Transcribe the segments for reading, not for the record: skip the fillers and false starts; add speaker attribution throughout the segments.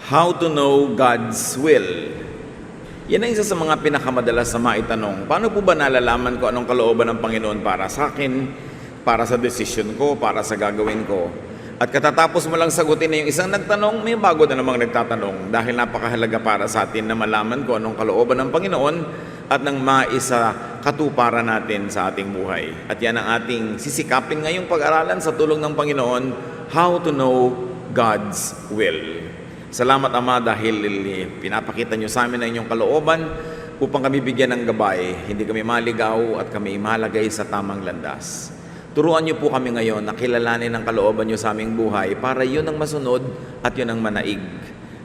Speaker 1: How to know God's will? Yan ang isa sa mga pinakamadalas na maitanong. Paano po ba nalalaman ko anong kalooban ng Panginoon para sa akin, para sa decision ko, para sa gagawin ko? At katatapos mo lang sagutin na yung isang nagtanong, may bago na namang nagtatanong dahil napakahalaga para sa atin na malaman ko anong kalooban ng Panginoon at nang maisa katuparan natin sa ating buhay. At yan ang ating sisikapin ngayong pag-aralan sa tulong ng Panginoon, how to know God's will. Salamat Ama dahil pinapakita nyo sa amin ang inyong kalooban upang kami bigyan ng gabay, hindi kami maligaw at kami malagay sa tamang landas. Turuan niyo po kami ngayon na kilalanin ang kalooban niyo sa aming buhay para yun ang masunod at yun ang manaig.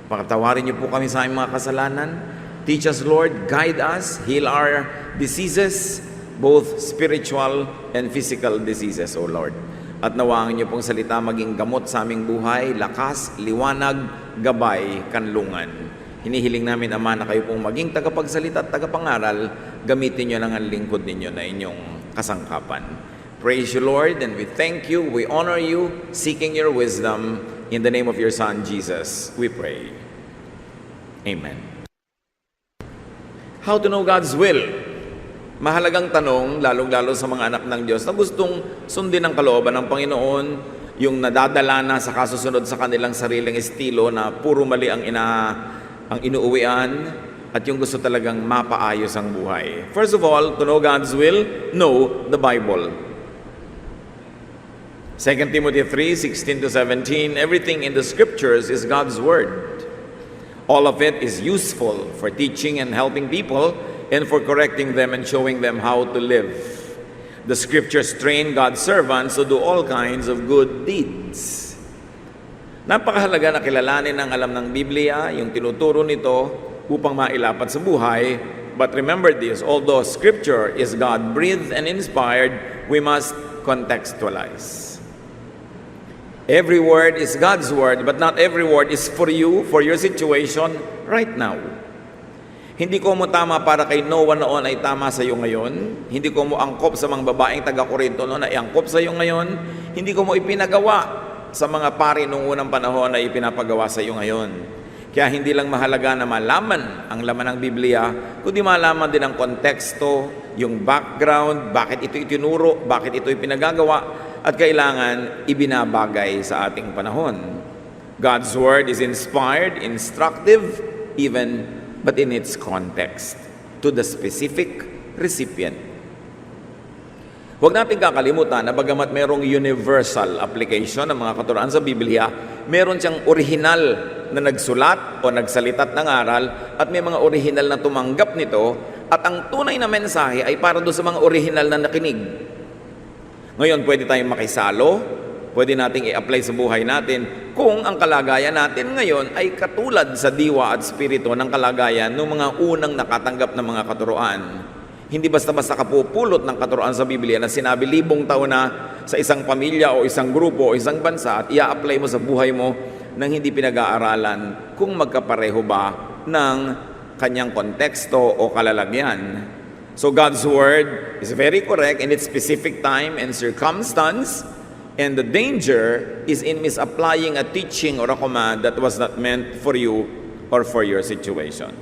Speaker 1: Pakatawarin niyo po kami sa aming mga kasalanan. Teach us, Lord, guide us, heal our diseases, both spiritual and physical diseases, O Lord. At nawaan niyo pong salita maging gamot sa aming buhay, lakas, liwanag, gabay, kanlungan. Hinihiling namin, Ama, na kayo pong maging tagapagsalita at tagapangaral, gamitin niyo lang ang lingkod ninyo na inyong kasangkapan. Praise you, Lord, and we thank you, we honor you, seeking your wisdom. In the name of your Son, Jesus, we pray. Amen. How to know God's will? Mahalagang tanong, lalong-lalo sa mga anak ng Diyos na gustong sundin ang kalooban ng Panginoon, yung nadadala na sa kasusunod sa kanilang sariling estilo na puro mali ang inuuwian at yung gusto talagang mapaayos ang buhay. First of all, to know God's will, know the Bible. 2 Timothy 3:16-17, everything in the scriptures is God's word. All of it is useful for teaching and helping people and for correcting them and showing them how to live. The scriptures train God's servants to do all kinds of good deeds. Napakahalaga na kilalanin ang alam ng Biblia, yung tinuturo nito upang mailapat sa buhay. But remember this, although scripture is God-breathed and inspired, we must contextualize. Every word is God's word, but not every word is for you, for your situation right now. Hindi ko mo tama para kay Noah noon ay tama sa iyo ngayon. Hindi ko mo angkop sa mga babaeng taga-Korinto noon ay angkop sa iyo ngayon. Hindi ko mo ipinagawa sa mga pari noong unang panahon ay ipinapagawa sa iyo ngayon. Kaya hindi lang mahalaga na malaman ang laman ng Biblia, kundi malaman din ang konteksto, yung background, bakit ito itinuro, bakit ito ipinagagawa, at kailangan ibinabagay sa ating panahon. God's word is inspired, instructive, even but in its context, to the specific recipient. Huwag natin kakalimutan na bagamat mayroong universal application ng mga katuruan sa Biblia, meron siyang orihinal na nagsulat o nagsalitat ng aral at may mga orihinal na tumanggap nito at ang tunay na mensahe ay para doon sa mga orihinal na nakinig. Ngayon, pwede tayong makisalo, pwede nating i-apply sa buhay natin kung ang kalagayan natin ngayon ay katulad sa diwa at spirito ng kalagayan ng mga unang nakatanggap ng mga katuruan. Hindi basta-basta kapupulot ng katuruan sa Biblia na sinabi 1,000 taon na sa isang pamilya o isang grupo o isang bansa at i-apply mo sa buhay mo nang hindi pinag-aaralan kung magkapareho ba ng kanyang konteksto o kalalagyan. So God's word is very correct in its specific time and circumstance, and the danger is in misapplying a teaching or a command that was not meant for you or for your situation.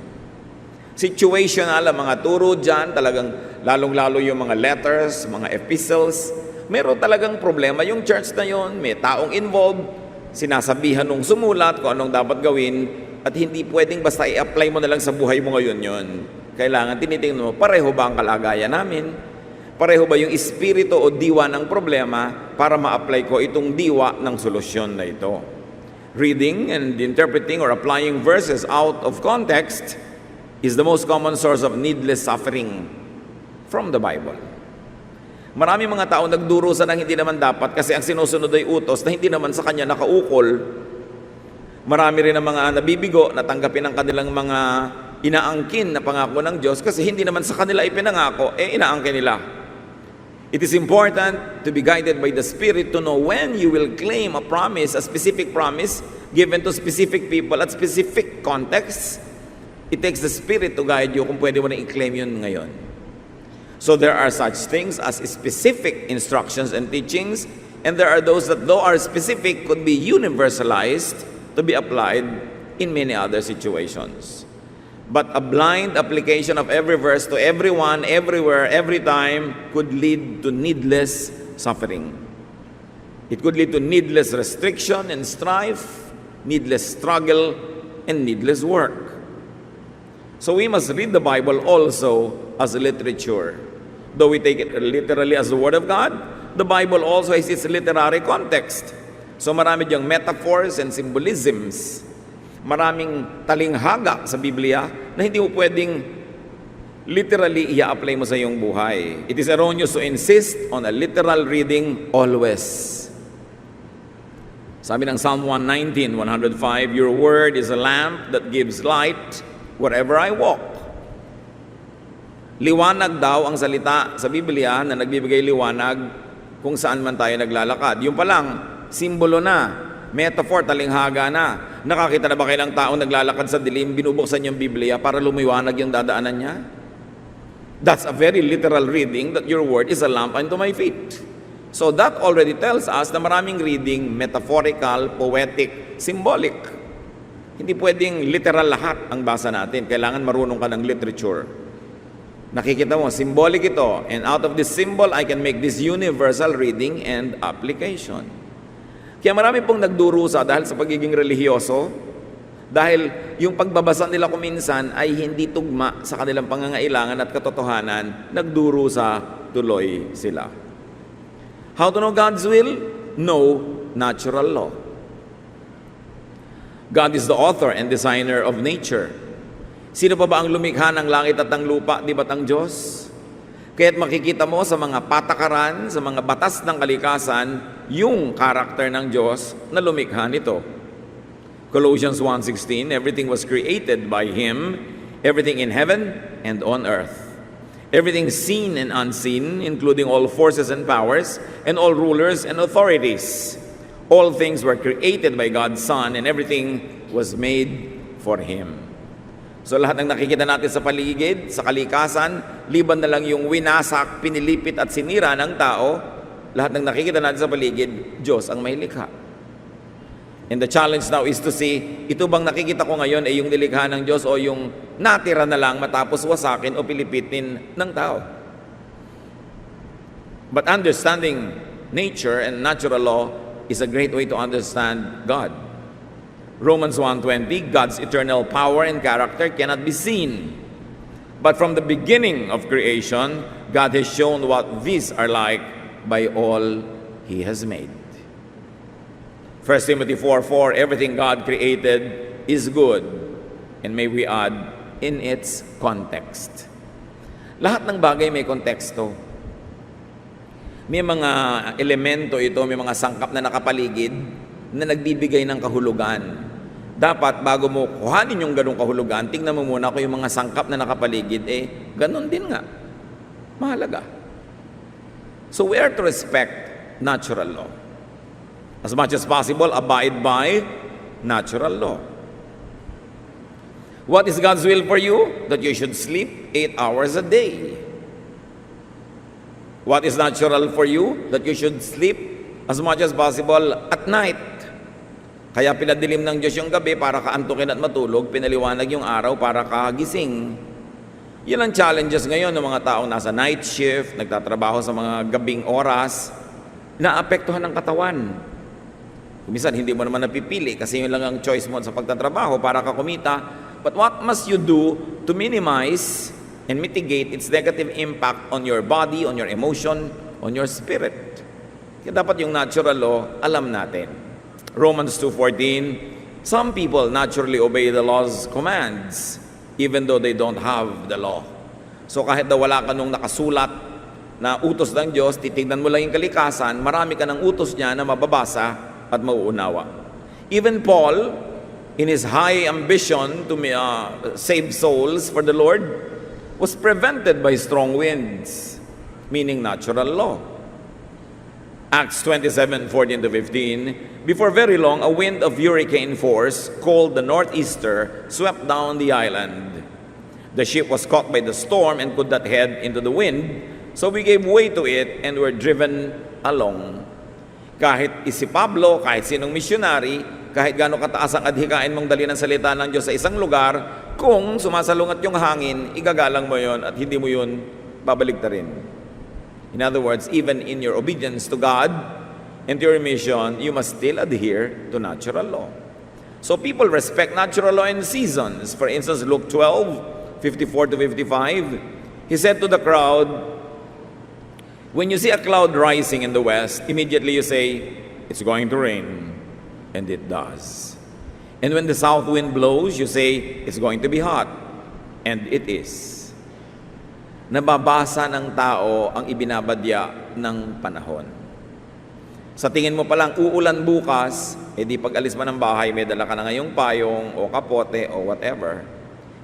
Speaker 1: Situational ang mga turo dyan, talagang lalong-lalo yung mga letters, mga epistles. Meron talagang problema yung church na yon, may taong involved, sinasabihan nung sumulat kung anong dapat gawin, at hindi pwedeng basta i-apply mo na lang sa buhay mo ngayon yon. Kailangan tinitingnan mo, pareho ba ang kalagayan namin? Pareho ba yung espiritu o diwa ng problema para ma-apply ko itong diwa ng solusyon na ito? Reading and interpreting or applying verses out of context is the most common source of needless suffering from the Bible. Marami mga tao nagdurusa ng hindi naman dapat kasi ang sinusunod ay utos na hindi naman sa kanya nakaukol. Marami rin ang mga nabibigo na tanggapin ang kanilang mga inaangkin na pangako ng Diyos kasi hindi naman sa kanila ipinangako, inaangkin nila. It is important to be guided by the Spirit to know when you will claim a promise, a specific promise given to specific people at specific contexts. It takes the Spirit to guide you kung pwede mo na i-claim yun ngayon. So there are such things as specific instructions and teachings, and there are those that though are specific could be universalized to be applied in many other situations. But a blind application of every verse to everyone, everywhere, every time could lead to needless suffering. It could lead to needless restriction and strife, needless struggle, and needless work. So we must read the Bible also as literature. Though we take it literally as the Word of God, the Bible also has its literary context. So marami diyang metaphors and symbolisms. Maraming talinghaga sa Biblia na hindi mo pwedeng literally i-apply mo sa iyong buhay. It is erroneous to insist on a literal reading always. Sabi ng Psalm 119, 105, "Your word is a lamp that gives light wherever I walk." Liwanag daw ang salita sa Biblia na nagbibigay liwanag kung saan man tayo naglalakad. Yung pa lang, simbolo na, metaphor, talinghaga na. Nakakita na ba kayo ng taong naglalakad sa dilim, binubuksan yung Biblia para lumiwanag yung dadaanan niya? That's a very literal reading that your word is a lamp unto my feet. So that already tells us na maraming reading, metaphorical, poetic, symbolic. Hindi pwedeng literal lahat ang basa natin. Kailangan marunong ka ng literature. Nakikita mo, symbolic ito. And out of this symbol, I can make this universal reading and application. Kaya marami pong nagdurusa dahil sa pagiging relihiyoso, dahil yung pagbabasa nila kuminsan ay hindi tugma sa kanilang pangangailangan at katotohanan, nagdurusa tuloy sila. How to know God's will? Know natural law. God is the author and designer of nature. Sino pa ba ang lumikha ng langit at ng lupa, di ba't ang Diyos? Kaya't makikita mo sa mga patakaran, sa mga batas ng kalikasan, yung karakter ng Diyos na lumikha nito. Colossians 1:16, everything was created by Him, everything in heaven and on earth. Everything seen and unseen, including all forces and powers, and all rulers and authorities. All things were created by God's Son, and everything was made for Him. So lahat ng nakikita natin sa paligid, sa kalikasan, liban na lang yung winasak, pinilipit at sinira ng tao, lahat ng nakikita natin sa paligid, Diyos ang may likha. And the challenge now is to see, ito bang nakikita ko ngayon ay yung nilikha ng Diyos o yung natira na lang matapos wasakin o pilipitin ng tao? But understanding nature and natural law is a great way to understand God. Romans 1:20, God's eternal power and character cannot be seen. But from the beginning of creation, God has shown what these are like by all He has made. 1 Timothy 4:4, everything God created is good, and may we add, in its context. Lahat ng bagay may konteksto. May mga elemento ito, may mga sangkap na nakapaligid na nagbibigay ng kahulugan. Dapat bago mo kuhanin yung ganong kahulugan, tingnan mo muna kung yung mga sangkap na nakapaligid, ganon din nga. Mahalaga. So we are to respect natural law. As much as possible, abide by natural law. What is God's will for you? That you should sleep 8 hours a day. What is natural for you? That you should sleep as much as possible at night. Kaya pinadilim ng Diyos yung gabi para kaantukin at matulog, pinaliwanag yung araw para kagising. Yan ang challenges ngayon ng mga taong nasa night shift, nagtatrabaho sa mga gabing oras, naapektuhan ng katawan. Minsan hindi mo naman napipili kasi yun lang ang choice mo sa pagtatrabaho para ka kumita. But what must you do to minimize and mitigate its negative impact on your body, on your emotion, on your spirit? Kaya dapat yung natural law, alam natin. Romans 2:14, some people naturally obey the law's commands, even though they don't have the law. So kahit daw wala ka nung nakasulat na utos ng Diyos, titignan mo lang yung kalikasan, marami ka ng utos niya na mababasa at mauunawa. Even Paul, in his high ambition to save souls for the Lord, was prevented by strong winds, meaning natural law. Acts 27:14-15, before very long, a wind of hurricane force, called the Northeaster, swept down the island. The ship was caught by the storm and could not head into the wind, so we gave way to it and were driven along. Kahit si Pablo, kahit sinong missionary, kahit gaano kataas ang adhikain mong dali ng salita ng Diyos sa isang lugar, kung sumasalungat yung hangin, igagalang mo yon at hindi mo yun babaligtarin. In other words, even in your obedience to God and to your mission, you must still adhere to natural law. So people respect natural law in seasons. For instance, Luke 12:54 to 55, he said to the crowd, when you see a cloud rising in the west, immediately you say, it's going to rain. And it does. And when the south wind blows, you say, it's going to be hot. And it is. Nababasa ng tao ang ibinabadya ng panahon. Sa tingin mo palang uulan bukas, di pag alis mo ng bahay, may dala ka na ngayong payong o kapote o whatever.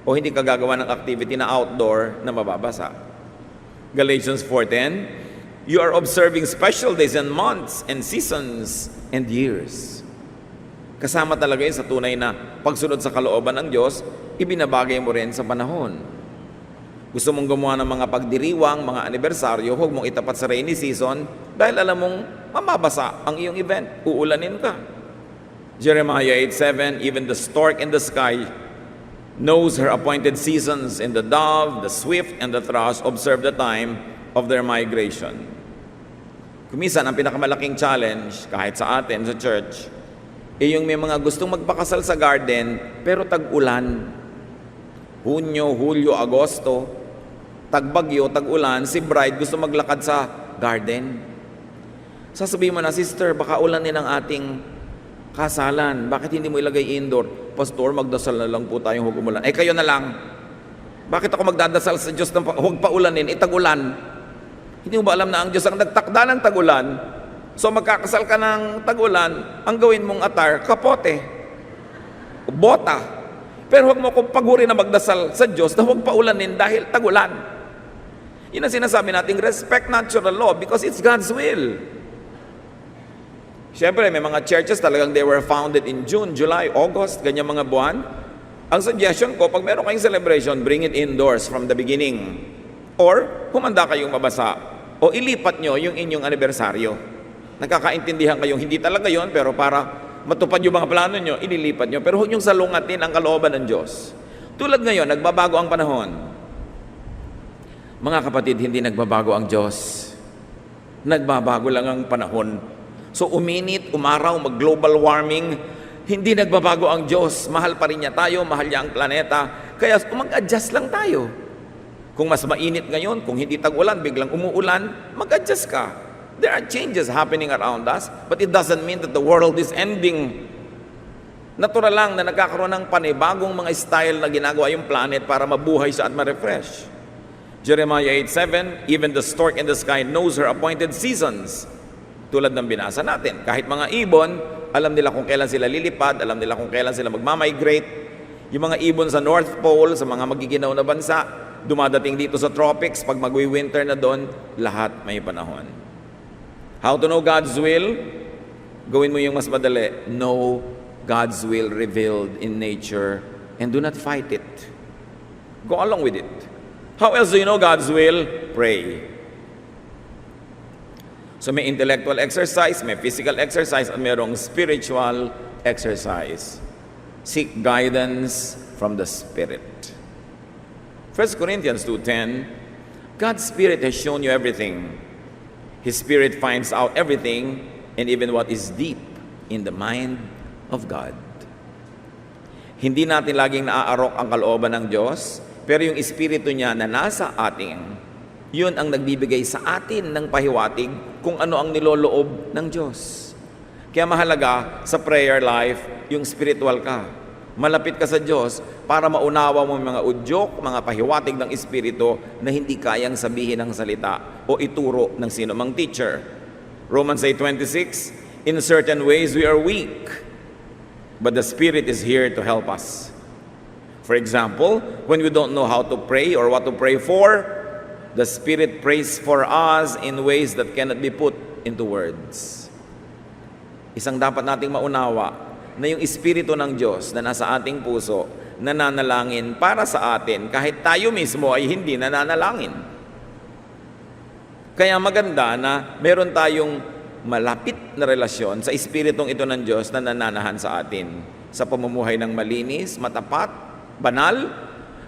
Speaker 1: O hindi ka gagawa ng activity na outdoor na mababasa. Galatians 4:10, you are observing special days and months and seasons and years. Kasama talaga yun sa tunay na pagsunod sa kalooban ng Diyos, ibinabagay mo rin sa panahon. Gusto mong gumawa ng mga pagdiriwang, mga anibersaryo, huwag mong itapat sa rainy season dahil alam mong mamabasa ang iyong event, uulanin ka. Jeremiah 8:7, even the stork in the sky knows her appointed seasons, and the dove, the swift, and the thrush observe the time of their migration. Kumisan, ang pinakamalaking challenge, kahit sa atin, sa church, yung may mga gustong magpakasal sa garden, pero tag-ulan. Hunyo, Hulyo, Agosto, tagbagyo, tag-ulan, si bride gusto maglakad sa garden. Sasabihin mo na, sister, baka ulanin ang ating kasalan. Bakit hindi mo ilagay indoor? Pastor, magdasal na lang po tayong huwag umulan. Kayo na lang. Bakit ako magdadasal sa Diyos na huwag pa ulanin? Tag-ulan. Hindi mo ba alam na ang Diyos ang nagtakda ng tag-ulan? So magkakasal ka ng tag-ulan, ang gawin mong attire, kapote, bota. Pero huwag mo kong paguri na magdasal sa Diyos na huwag paulanin dahil tag-ulan. Yun ang sinasabi natin, respect natural law because it's God's will. Siyempre, may mga churches talagang they were founded in June, July, August, ganyan mga buwan. Ang suggestion ko, pag meron kayong celebration, bring it indoors from the beginning. Or, humanda kayong mabasa. O ilipat nyo yung inyong anibersaryo. Nagkakaintindihan kayong hindi talaga yon, pero para matupad yung mga plano nyo, ililipat nyo. Pero huwag nyong salungatin ang kalooban ng Diyos. Tulad ngayon, nagbabago ang panahon. Mga kapatid, hindi nagbabago ang Diyos. Nagbabago lang ang panahon. So uminit, umaraw, mag-global warming, hindi nagbabago ang Diyos. Mahal pa rin niya tayo, mahal niya ang planeta. Kaya mag-adjust lang tayo. Kung mas mainit ngayon, kung hindi tag-ulan, biglang umuulan, mag-adjust ka. There are changes happening around us, but it doesn't mean that the world is ending. Natural lang na nagkakaroon ng panibagong mga style na ginagawa yung planet para mabuhay siya at ma-refresh. Jeremiah 8:7, even the stork in the sky knows her appointed seasons. Tulad ng binasa natin, kahit mga ibon, alam nila kung kailan sila lilipad, alam nila kung kailan sila magmamigrate. Yung mga ibon sa North Pole, sa mga magiginaw na bansa, dumadating dito sa tropics, pag magwi-winter na doon, lahat may panahon. How to know God's will? Gawin mo yung mas madali. Know God's will revealed in nature and do not fight it. Go along with it. How else do you know God's will? Pray. So may intellectual exercise, may physical exercise, at mayroong spiritual exercise. Seek guidance from the Spirit. 1 Corinthians 2:10, God's Spirit has shown you everything. His Spirit finds out everything and even what is deep in the mind of God. Hindi natin laging naaarok ang kalooban ng Diyos, pero yung Espiritu niya na nasa atin, yun ang nagbibigay sa atin ng pahiwatig kung ano ang niloloob ng Diyos. Kaya mahalaga sa prayer life, yung spiritual ka. Malapit ka sa Diyos para maunawa mo mga udyok, mga pahiwatig ng Espiritu na hindi kayang sabihin ng salita o ituro ng sino mang teacher. Romans 8:26, in certain ways we are weak, but the Spirit is here to help us. For example, when we don't know how to pray or what to pray for, the Spirit prays for us in ways that cannot be put into words. Isang dapat nating maunawa, na yung Espiritu ng Diyos na nasa ating puso, nananalangin para sa atin kahit tayo mismo ay hindi nananalangin. Kaya maganda na meron tayong malapit na relasyon sa Espiritong ito ng Diyos na nananahan sa atin. Sa pamumuhay ng malinis, matapat, banal,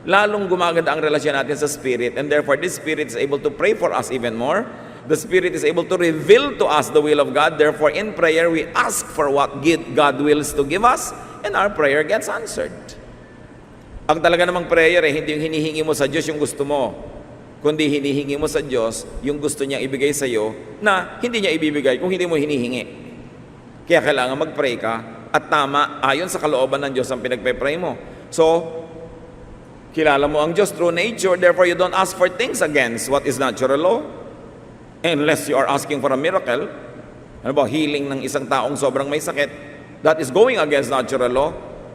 Speaker 1: lalong gumaganda ang relasyon natin sa Spirit, and therefore this Spirit is able to pray for us even more. The Spirit is able to reveal to us the will of God. Therefore, in prayer, we ask for what God wills to give us, and our prayer gets answered. Ang talaga namang prayer hindi yung hinihingi mo sa Diyos yung gusto mo, kundi hinihingi mo sa Diyos yung gusto niyang ibigay sa iyo na hindi niya ibibigay kung hindi mo hinihingi. Kaya kailangan mag-pray ka at tama, ayon sa kalooban ng Diyos ang pinagpe-pray mo. So, kilala mo ang Diyos through nature, therefore you don't ask for things against what is natural law. Unless you are asking for a miracle, ano ba, healing ng isang taong sobrang may sakit, that is going against natural law.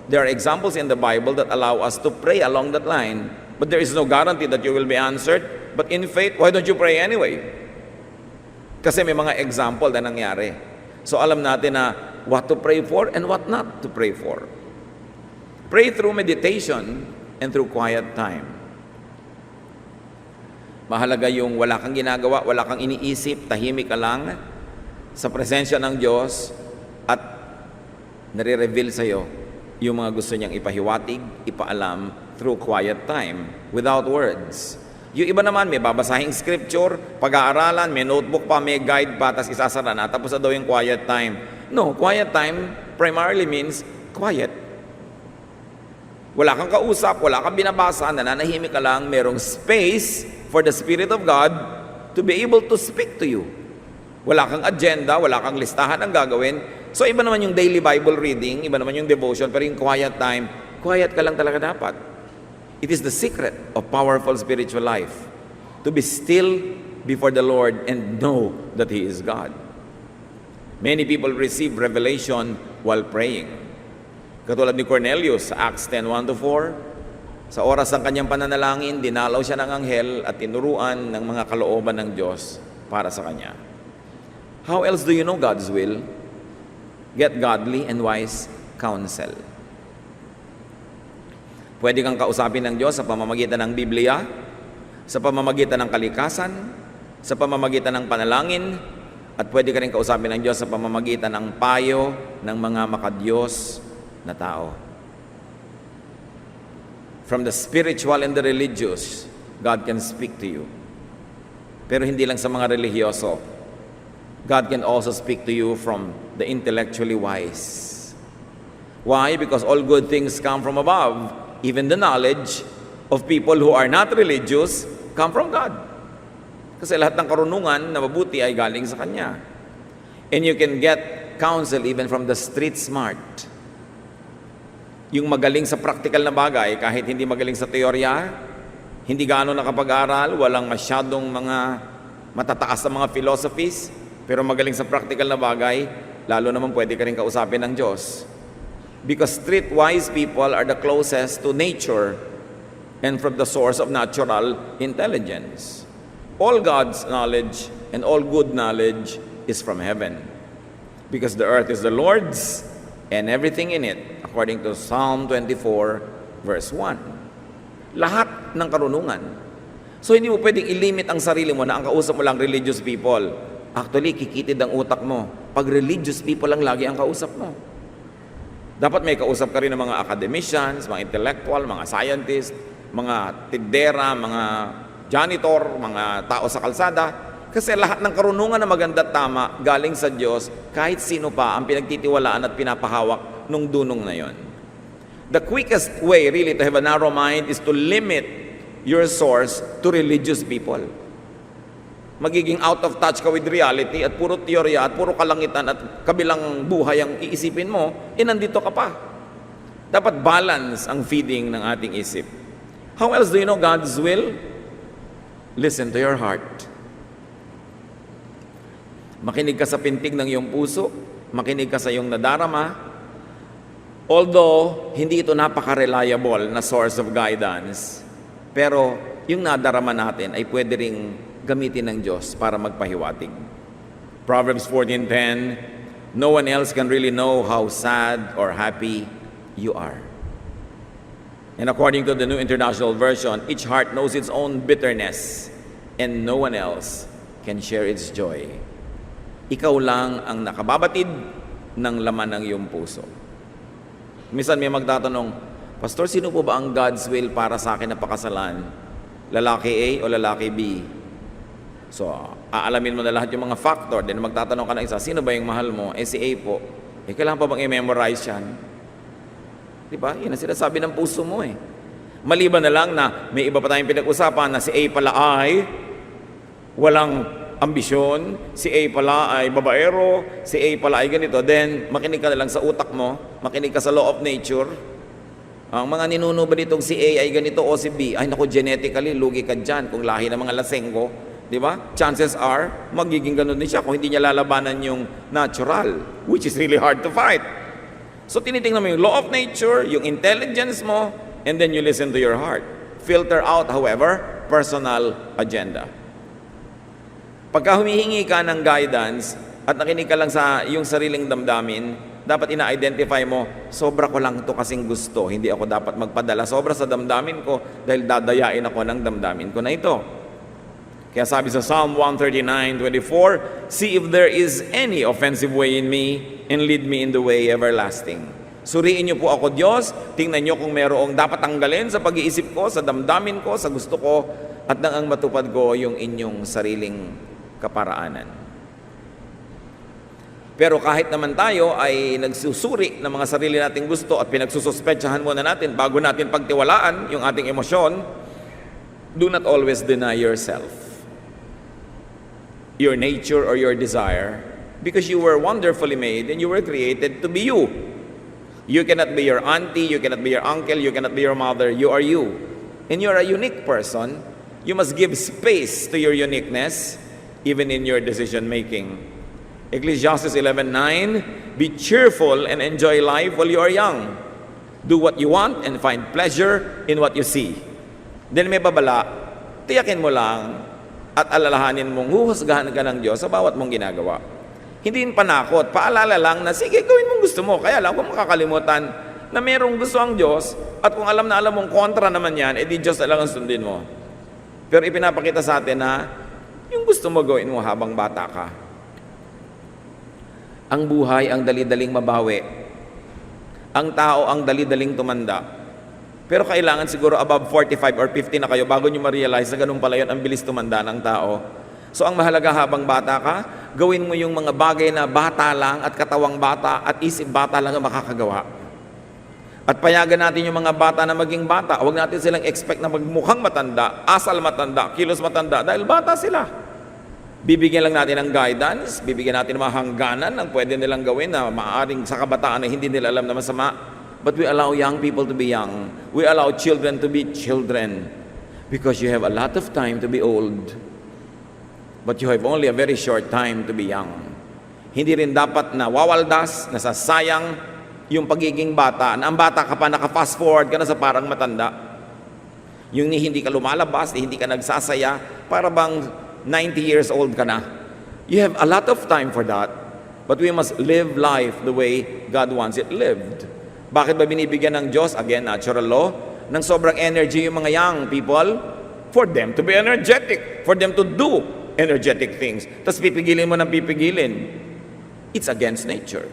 Speaker 1: There are examples in the Bible that allow us to pray along that line. But there is no guarantee that you will be answered. But in faith, why don't you pray anyway? Kasi may mga example na nangyari. So alam natin na what to pray for and what not to pray for. Pray through meditation and through quiet time. Mahalaga yung wala kang ginagawa, wala kang iniisip, tahimik ka lang sa presensya ng Diyos at nare-reveal sa iyo yung mga gusto niyang ipahiwatig, ipaalam through quiet time, without words. Yung iba naman, may babasahing scripture, pag-aaralan, may notebook pa, may guide pa, tapos isasara na, tapos na daw yung quiet time. No, quiet time primarily means quiet. Wala kang kausap, wala kang binabasa, nananahimik ka lang, merong space for the Spirit of God to be able to speak to you. Wala kang agenda, wala kang listahan ng gagawin. So iba naman yung daily Bible reading, iba naman yung devotion, pero yung quiet time, quiet ka lang talaga dapat. It is the secret of powerful spiritual life, to be still before the Lord and know that He is God. Many people receive revelation while praying. Katulad ni Cornelius sa Acts 10:1-4, sa oras ng kanyang pananalangin, dinalaw siya ng anghel at tinuruan ng mga kalooban ng Diyos para sa kanya. How else do you know God's will? Get godly and wise counsel. Pwede kang kausapin ng Diyos sa pamamagitan ng Biblia, sa pamamagitan ng kalikasan, sa pamamagitan ng panalangin, at pwede ka rin kausapin ng Diyos sa pamamagitan ng payo ng mga makadiyos na tao. From the spiritual and the religious, God can speak to you. Pero hindi lang sa mga religyoso. God can also speak to you from the intellectually wise. Why? Because all good things come from above. Even the knowledge of people who are not religious come from God. Kasi lahat ng karunungan na mabuti ay galing sa Kanya. And you can get counsel even from the street smart. Yung magaling sa practical na bagay, kahit hindi magaling sa teorya, hindi gaano nakapag-aral, walang masyadong mga matataas na mga philosophies, pero magaling sa practical na bagay, lalo naman pwede ka rin kausapin ng Diyos. Because streetwise people are the closest to nature and from the source of natural intelligence. All God's knowledge and all good knowledge is from heaven. Because the earth is the Lord's and everything in it, according to Psalm 24, verse 1. Lahat ng karunungan. So hindi mo pwedeng ilimit ang sarili mo na ang kausap mo lang religious people. Actually, kikitid ang utak mo pag religious people lang lagi ang kausap mo. Dapat may kausap ka rin ng mga academicians, mga intellectual, mga scientists, mga tindera, mga janitor, mga tao sa kalsada. Kasi lahat ng karunungan na maganda at tama galing sa Diyos, kahit sino pa ang pinagtitiwalaan at pinapahawak nung dunong na yon. The quickest way really to have a narrow mind is to limit your source to religious people. Magiging out of touch ka with reality at puro teorya at puro kalangitan at kabilang buhay ang iisipin mo, nandito ka pa. Dapat balance ang feeding ng ating isip. How else do you know God's will? Listen to your heart. Makinig ka sa pintig ng iyong puso, makinig ka sa iyong nadarama. Although, hindi ito napaka-reliable na source of guidance, pero yung nadarama natin ay pwede ring gamitin ng Diyos para magpahiwatig. Proverbs 14:10, no one else can really know how sad or happy you are. And according to the New International Version, each heart knows its own bitterness, and no one else can share its joy. Ikaw lang ang nakababatid ng laman ng iyong puso. Minsan may magtatanong, Pastor, sino po ba ang God's will para sa akin na pakasalan? Lalaki A o lalaki B? So, aalamin mo na lahat yung mga factor. Then magtatanong ka ng isa, sino ba yung mahal mo? Si A po. Kailangan pa bang i-memorize yan? Diba? Yan ang sinasabi ng puso mo eh. Maliban na lang na may iba pa tayong pinag-usapan na si A pala ay walang ambisyon, si A pala ay babaero, si A pala ay ganito. Then, makinig ka na lang sa utak mo, makinig ka sa law of nature. Ang mga ninuno ba ditong si A ay ganito o si B? Ay naku, genetically, lugi ka dyan kung lahi ng mga lasenggo. Di ba? Chances are, magiging ganun din siya kung hindi niya lalabanan yung natural, which is really hard to fight. So, tinitingnan mo yung law of nature, yung intelligence mo, and then you listen to your heart. Filter out, however, personal agenda. Pagka humihingi ka ng guidance at nakinig ka lang sa yung sariling damdamin, dapat ina-identify mo, sobra ko lang ito kasing gusto. Hindi ako dapat magpadala sobra sa damdamin ko dahil dadayain ako ng damdamin ko na ito. Kaya sabi sa Psalm 139:24, see if there is any offensive way in me and lead me in the way everlasting. Suriin niyo po ako, Diyos. Tingnan niyo kung merong dapat tanggalin sa pag-iisip ko, sa damdamin ko, sa gusto ko, at nang matupad ko yung inyong sariling kaparaanan. Pero kahit naman tayo ay nagsusuri ng mga sarili nating gusto at pinagsususpetsahan muna natin bago natin pagtiwalaan yung ating emosyon, do not always deny yourself, your nature or your desire, because you were wonderfully made and you were created to be you. You cannot be your auntie, you cannot be your uncle, you cannot be your mother. You are you. And you're a unique person. You must give space to your uniqueness, even in your decision making. Ecclesiastes 11:9, be cheerful and enjoy life while you are young. Do what you want and find pleasure in what you see. Then may babala, tiyakin mo lang at alalahanin mong huhusgahan ka ng Diyos sa bawat mong ginagawa. Hindi panakot, paalala lang na sige, gawin mong gusto mo. Kaya lang kung makakalimutan na merong gusto ang Diyos at kung alam na alam mong kontra naman yan, edi Diyos na lang ang sundin mo. Pero ipinapakita sa atin na yung gusto mo gawin mo habang bata ka. Ang buhay ang dali-daling mabawi. Ang tao ang dali-daling tumanda. Pero kailangan siguro above 45 or 50 na kayo bago nyo ma-realize na ganun pala yun, ang bilis tumanda ng tao. So ang mahalaga habang bata ka, gawin mo yung mga bagay na bata lang at katawang bata at isip bata lang ang makakagawa. At payagan natin yung mga bata na maging bata. Huwag natin silang expect na magmukhang matanda, asal matanda, kilos matanda, dahil bata sila. Bibigyan lang natin ng guidance, bibigyan natin ng mga hangganan ng pwede nilang gawin na maaaring sa kabataan na hindi nila alam na masama. But we allow young people to be young. We allow children to be children. Because you have a lot of time to be old. But you have only a very short time to be young. Hindi rin dapat na wawaldas, nasasayang yung pagiging bata. Na ang bata ka pa, naka-fast forward ka na sa parang matanda. Yung hindi ka lumalabas, hindi ka nagsasaya, para bang 90 years old ka na. You have a lot of time for that. But we must live life the way God wants it lived. Bakit ba binibigyan ng Diyos, again, natural law, ng sobrang energy yung mga young people? For them to be energetic. For them to do energetic things. Tapos pipigilin mo ng pipigilin. It's against nature.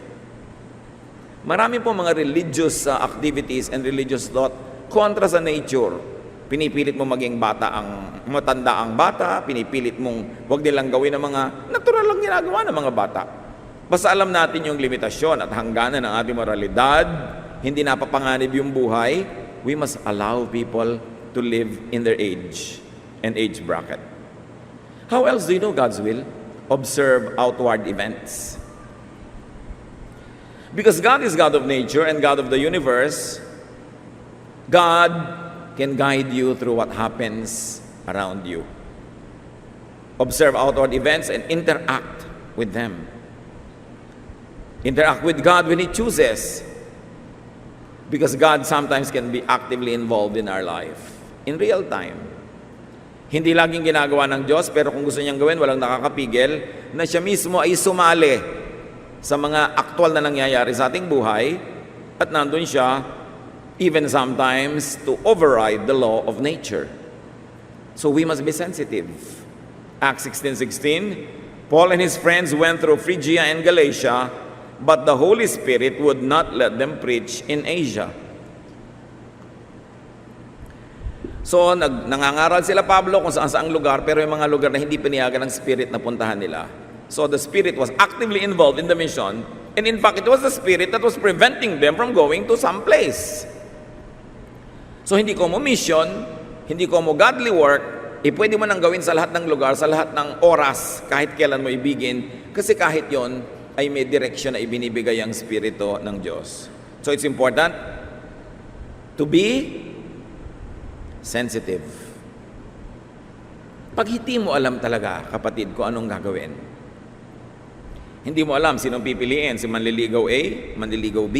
Speaker 1: Marami po mga religious activities and religious thought kontra sa nature. Pinipilit mo maging bata ang matanda ang bata, pinipilit mong wag nilang gawin ng mga natural lang ginagawa ng mga bata. Basta alam natin yung limitasyon at hangganan ng ating moralidad, hindi napapanganib yung buhay, we must allow people to live in their age and age bracket. How else do you know God's will? Observe outward events. Because God is God of nature and God of the universe, God can guide you through what happens around you. Observe outward events and interact with them. Interact with God when He chooses. Because God sometimes can be actively involved in our life. In real time. Hindi laging ginagawa ng Diyos, pero kung gusto niyang gawin, walang nakakapigil, na siya mismo ay sumali sa mga aktual na nangyayari sa ating buhay, at nandun siya, even sometimes, to override the law of nature. So we must be sensitive. Acts 16:16, Paul and his friends went through Phrygia and Galatia, but the Holy Spirit would not let them preach in Asia. So, nangangaral sila Pablo kung saan-saang lugar, pero yung mga lugar na hindi pinayagan ng Spirit na puntahan nila. So, the Spirit was actively involved in the mission, and in fact, it was the Spirit that was preventing them from going to some place. So, hindi ko mo mission, hindi ko mo godly work, pwede mo nang gawin sa lahat ng lugar, sa lahat ng oras, kahit kailan mo ibigin, kasi kahit yon ay may direksyon na ibinibigay ang Espiritu ng Diyos. So it's important to be sensitive. Pag hindi mo alam talaga, kapatid, kung anong gagawin, hindi mo alam sinong pipiliin, si manliligaw A, manliligaw B,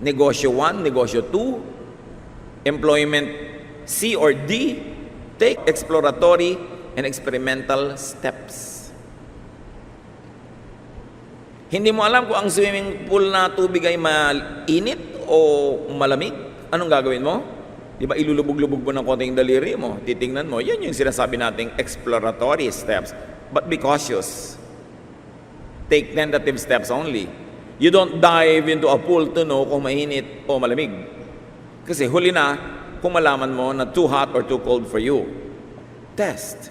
Speaker 1: negosyo 1, negosyo 2, employment C or D, take exploratory and experimental steps. Hindi mo alam kung ang swimming pool na tubig ay mainit o malamig. Anong gagawin mo? Di ba ilulubog-lubog mo ng konting daliri mo? Titingnan mo. Yan yung sinasabi nating exploratory steps. But be cautious. Take tentative steps only. You don't dive into a pool to know kung mainit o malamig. Kasi huli na, kung malaman mo na too hot or too cold for you. Test.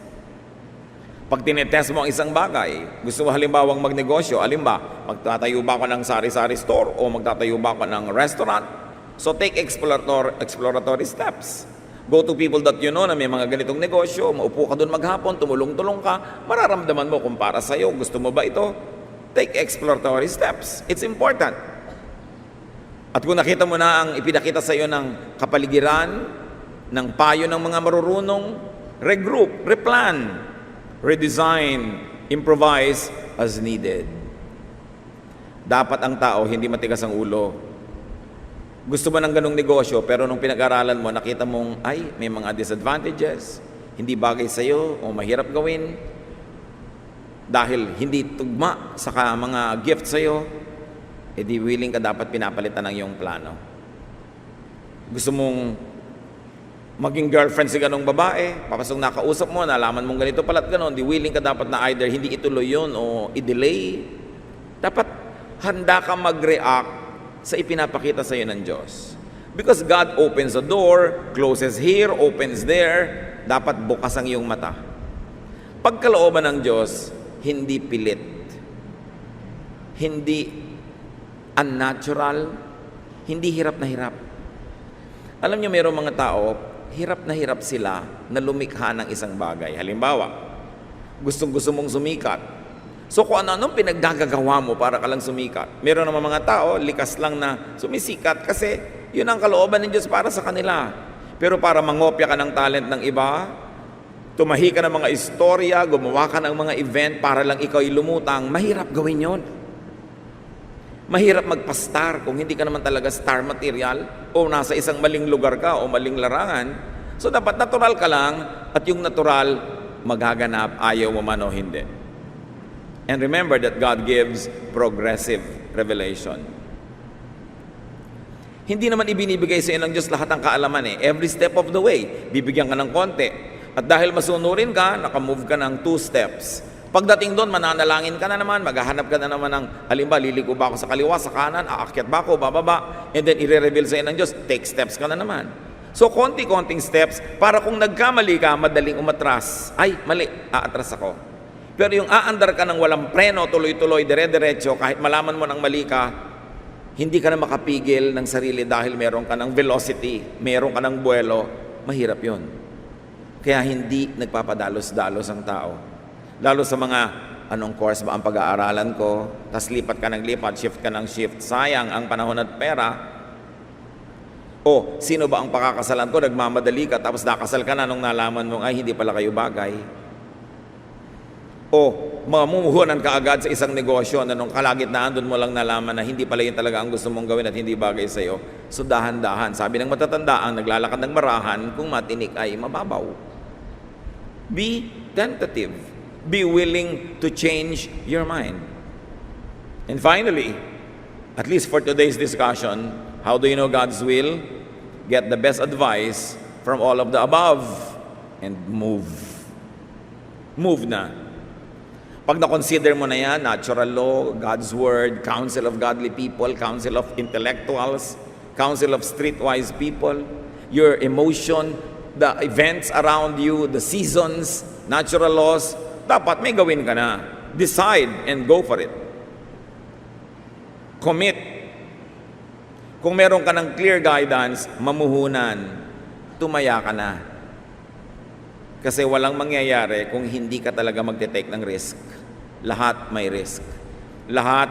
Speaker 1: Pag tinetest mo ang isang bagay, gusto mo halimbawang magnegosyo, magtatayo ba ako ng sari-sari store o magtatayo ba ako ng restaurant? So take exploratory steps. Go to people that you know na may mga ganitong negosyo, maupo ka doon maghapon, tumulong-tulong ka, mararamdaman mo kung para sa'yo, gusto mo ba ito? Take exploratory steps. It's important. At kung nakita mo na ang ipinakita sa iyo ng kapaligiran, ng payo ng mga marurunong, regroup, replan, redesign, improvise as needed. Dapat ang tao hindi matigas ang ulo. Gusto mo ng ganong negosyo, pero nung pinag-aralan mo, nakita mong, ay, may mga disadvantages, hindi bagay sa iyo o mahirap gawin, dahil hindi tugma sa mga gift sa iyo, di willing ka dapat pinapalitan ng iyong plano. Gusto mong maging girlfriend si ganong babae, papasok nakausap mo, nalaman mong ganito pala't ganon, di willing ka dapat na either hindi ituloy yun o i-delay. Dapat handa ka mag-react sa ipinapakita sa iyo ng Diyos. Because God opens a door, closes here, opens there, dapat bukas ang iyong mata. Pagkalooban ng Diyos, hindi pilit. Hindi unnatural, hindi hirap na hirap. Alam niyo, mayroong mga tao, hirap na hirap sila na lumikha ng isang bagay. Halimbawa, gustong-gusto mong sumikat. So kung ano-anong pinaggagawa mo para ka lang sumikat. Meron naman mga tao, likas lang na sumisikat kasi yun ang kalooban ng Diyos para sa kanila. Pero para mangopya ka ng talent ng iba, tumahi ka ng mga istorya, gumawa ka ng mga event para lang ikaw ay lumutang, mahirap gawin yon. Mahirap magpa-star kung hindi ka naman talaga star material o nasa isang maling lugar ka o maling larangan. So dapat natural ka lang at yung natural magaganap, ayaw mo man o hindi. And remember that God gives progressive revelation. Hindi naman ibinibigay sa iyo ng Diyos lahat ng kaalaman eh. Every step of the way, bibigyan ka ng konti. At dahil masunurin ka, nakamove ka ng 2 steps. Pagdating doon, mananalangin ka na naman, maghahanap ka na naman ng, halimbawa, liliko ba ako sa kaliwa, sa kanan, aakyat ba ako, bababa, and then i-reveal sa iyo ng Diyos, take steps ka na naman. So, konti-konting steps, para kung nagkamali ka, madaling umatras. Ay, mali, aatras ako. Pero yung aandar ka ng walang preno, tuloy-tuloy, dire-diretso, kahit malaman mo ng mali ka, hindi ka na makapigil ng sarili dahil meron ka ng velocity, meron ka ng buwelo, mahirap yon. Kaya hindi nagpapadalos-dalos ang tao. Lalo sa mga, anong course ba ang pag-aaralan ko? Tas lipat ka ng lipat, shift ka ng shift. Sayang ang panahon at pera. O, sino ba ang pakakasalan ko? Nagmamadali ka, tapos nakasal ka na nung nalaman mong, ay, hindi pala kayo bagay. O, mamumuhunan ka agad sa isang negosyo na nung kalagitnaan doon mo lang nalaman na hindi pala yun talaga ang gusto mong gawin at hindi bagay sa iyo. So, dahan-dahan. Sabi ng matatanda, ang naglalakad ng marahan, kung matinik ay mababaw. Be tentative. Be willing to change your mind. And finally, at least for today's discussion, how do you know God's will? Get the best advice from all of the above and move. Move na. Pag na-consider mo na yan, natural law, God's Word, counsel of godly people, counsel of intellectuals, counsel of streetwise people, your emotion, the events around you, the seasons, natural laws, dapat may gawin ka na. Decide and go for it. Commit. Kung meron ka ng clear guidance, mamuhunan, tumaya ka na. Kasi walang mangyayari kung hindi ka talaga magte-take ng risk. Lahat may risk. Lahat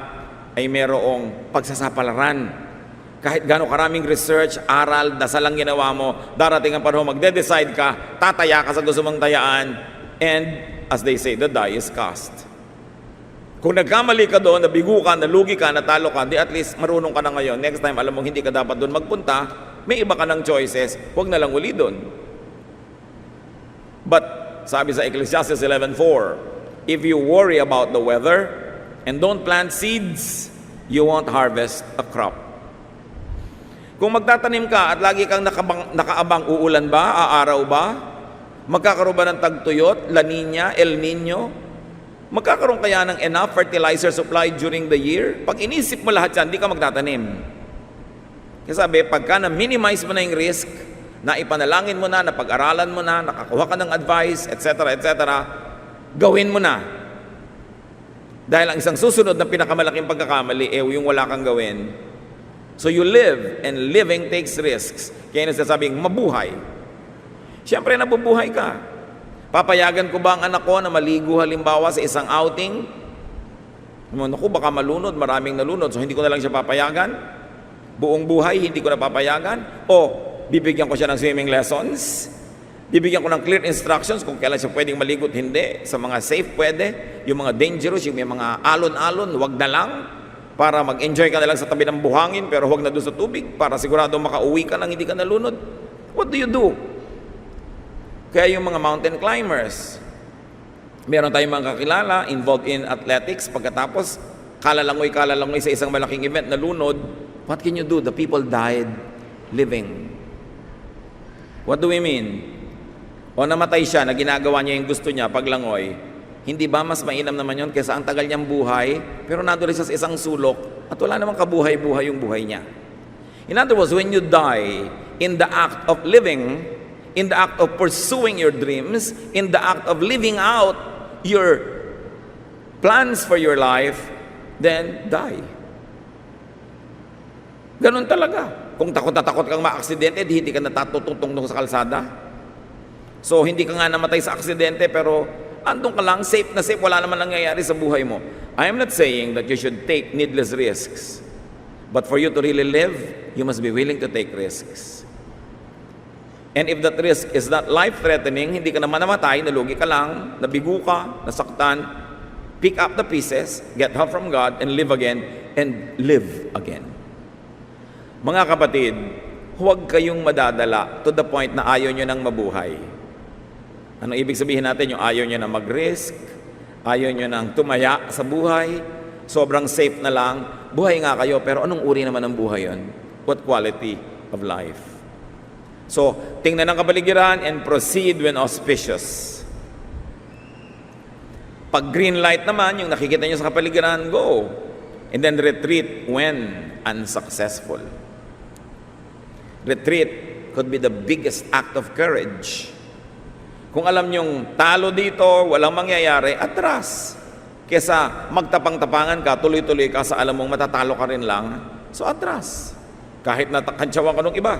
Speaker 1: ay merong pagsasapalaran. Kahit gano'ng karaming research, aral, dasal ang ginawa mo, darating ang panahon, magde-decide ka, tataya ka sa gusto mong tayaan, and as they say, the die is cast. Kung nagkamali ka doon, nabigo ka, nalugi ka, natalo ka, di at least marunong ka na ngayon. Next time, alam mo hindi ka dapat doon magpunta, may iba ka ng choices, huwag na lang uli doon. But, sabi sa Ecclesiastes 11:4, if you worry about the weather and don't plant seeds, you won't harvest a crop. Kung magtatanim ka at lagi kang nakaabang, uulan ba, aaraw ba, magkakaroon ba ng tagtuyot, La Nina, El Nino, magkakaroon kaya ng enough fertilizer supply during the year? Pag inisip mo lahat yan, di ka magtatanim. Kasi sabi, pagka na-minimize mo na yung risk, na ipanalangin mo na, napag-aralan mo na, nakakuha ka ng advice, etc., gawin mo na. Dahil ang isang susunod na pinakamalaking pagkakamali, yung wala kang gawin. So you live, and living takes risks. Kaya nasasabing, mabuhay. Siyempre, nabubuhay ka. Papayagan ko ba ang anak ko na maligo halimbawa sa isang outing? Naku, baka malunod, maraming nalunod, so hindi ko na lang siya papayagan. Buong buhay, hindi ko na papayagan. O, bibigyan ko siya ng swimming lessons. Bibigyan ko ng clear instructions kung kailan siya pwedeng maligot, hindi. Sa mga safe pwede. Yung mga dangerous, yung may mga alon-alon, wag na lang. Para mag-enjoy ka na lang sa tabi ng buhangin, pero wag na doon sa tubig. Para sigurado makauwi ka nang hindi ka nalunod. What do you do? Kaya yung mga mountain climbers, meron tayong mga kakilala involved in athletics. Pagkatapos, kalalangoy sa isang malaking event, nalunod. What can you do? The people died living. What do we mean? O namatay siya na ginagawa niya yung gusto niya paglangoy, hindi ba mas mainam naman yun kaysa ang tagal niyang buhay, pero nandun siya sa isang sulok at wala namang kabuhay-buhay yung buhay niya. In other words, when you die in the act of living, in the act of pursuing your dreams, in the act of living out your plans for your life, then die. Ganun talaga. Kung takot na takot kang ma-aksidente, hindi ka natatutungtong sa kalsada. So, hindi ka nga namatay sa aksidente, pero andun ka lang, safe na safe, wala naman nangyayari sa buhay mo. I am not saying that you should take needless risks. But for you to really live, you must be willing to take risks. And if that risk is not life-threatening, hindi ka naman namatay, nalugi ka lang, nabigo ka, nasaktan, pick up the pieces, get help from God, and live again, and live again. Mga kapatid, huwag kayong madadala to the point na ayaw nyo nang mabuhay. Ano ibig sabihin natin? Yung ayaw nyo na mag-risk, ayaw nyo nang tumaya sa buhay, sobrang safe na lang. Buhay nga kayo, pero anong uri naman ng buhay yun? What quality of life? So, tingnan ang kapaligiran and proceed when auspicious. Pag green light naman, yung nakikita nyo sa kapaligiran, go. And then retreat when unsuccessful. Retreat could be the biggest act of courage. Kung alam nyong talo dito, walang mangyayari, atras. Kesa magtapang-tapangan ka, tuloy-tuloy ka sa alam mong matatalo ka rin lang, so atras. Kahit natakansyawan ka nung iba.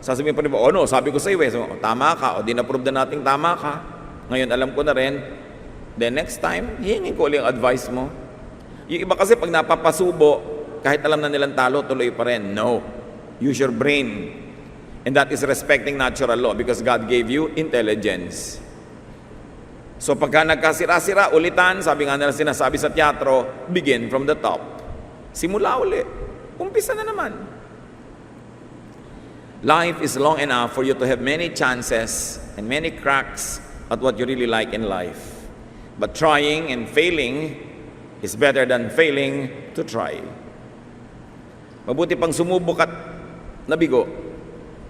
Speaker 1: Sasabihin pa rin ba, no, sabi ko sa iyo, so, tama ka, o din-approve na nating tama ka. Ngayon alam ko na rin. Then next time, hihingin ko ulit ang advice mo. Yung iba kasi pag napapasubo, kahit alam na nilang talo, tuloy pa rin. No. Use your brain. And that is respecting natural law because God gave you intelligence. So pagka nagkasira-sira, ulitan, sabi nga nila sinasabi sa teatro, begin from the top. Simula ulit. Umpisa na naman. Life is long enough for you to have many chances and many cracks at what you really like in life. But trying and failing is better than failing to try. Mabuti pang sumubok at nabigo.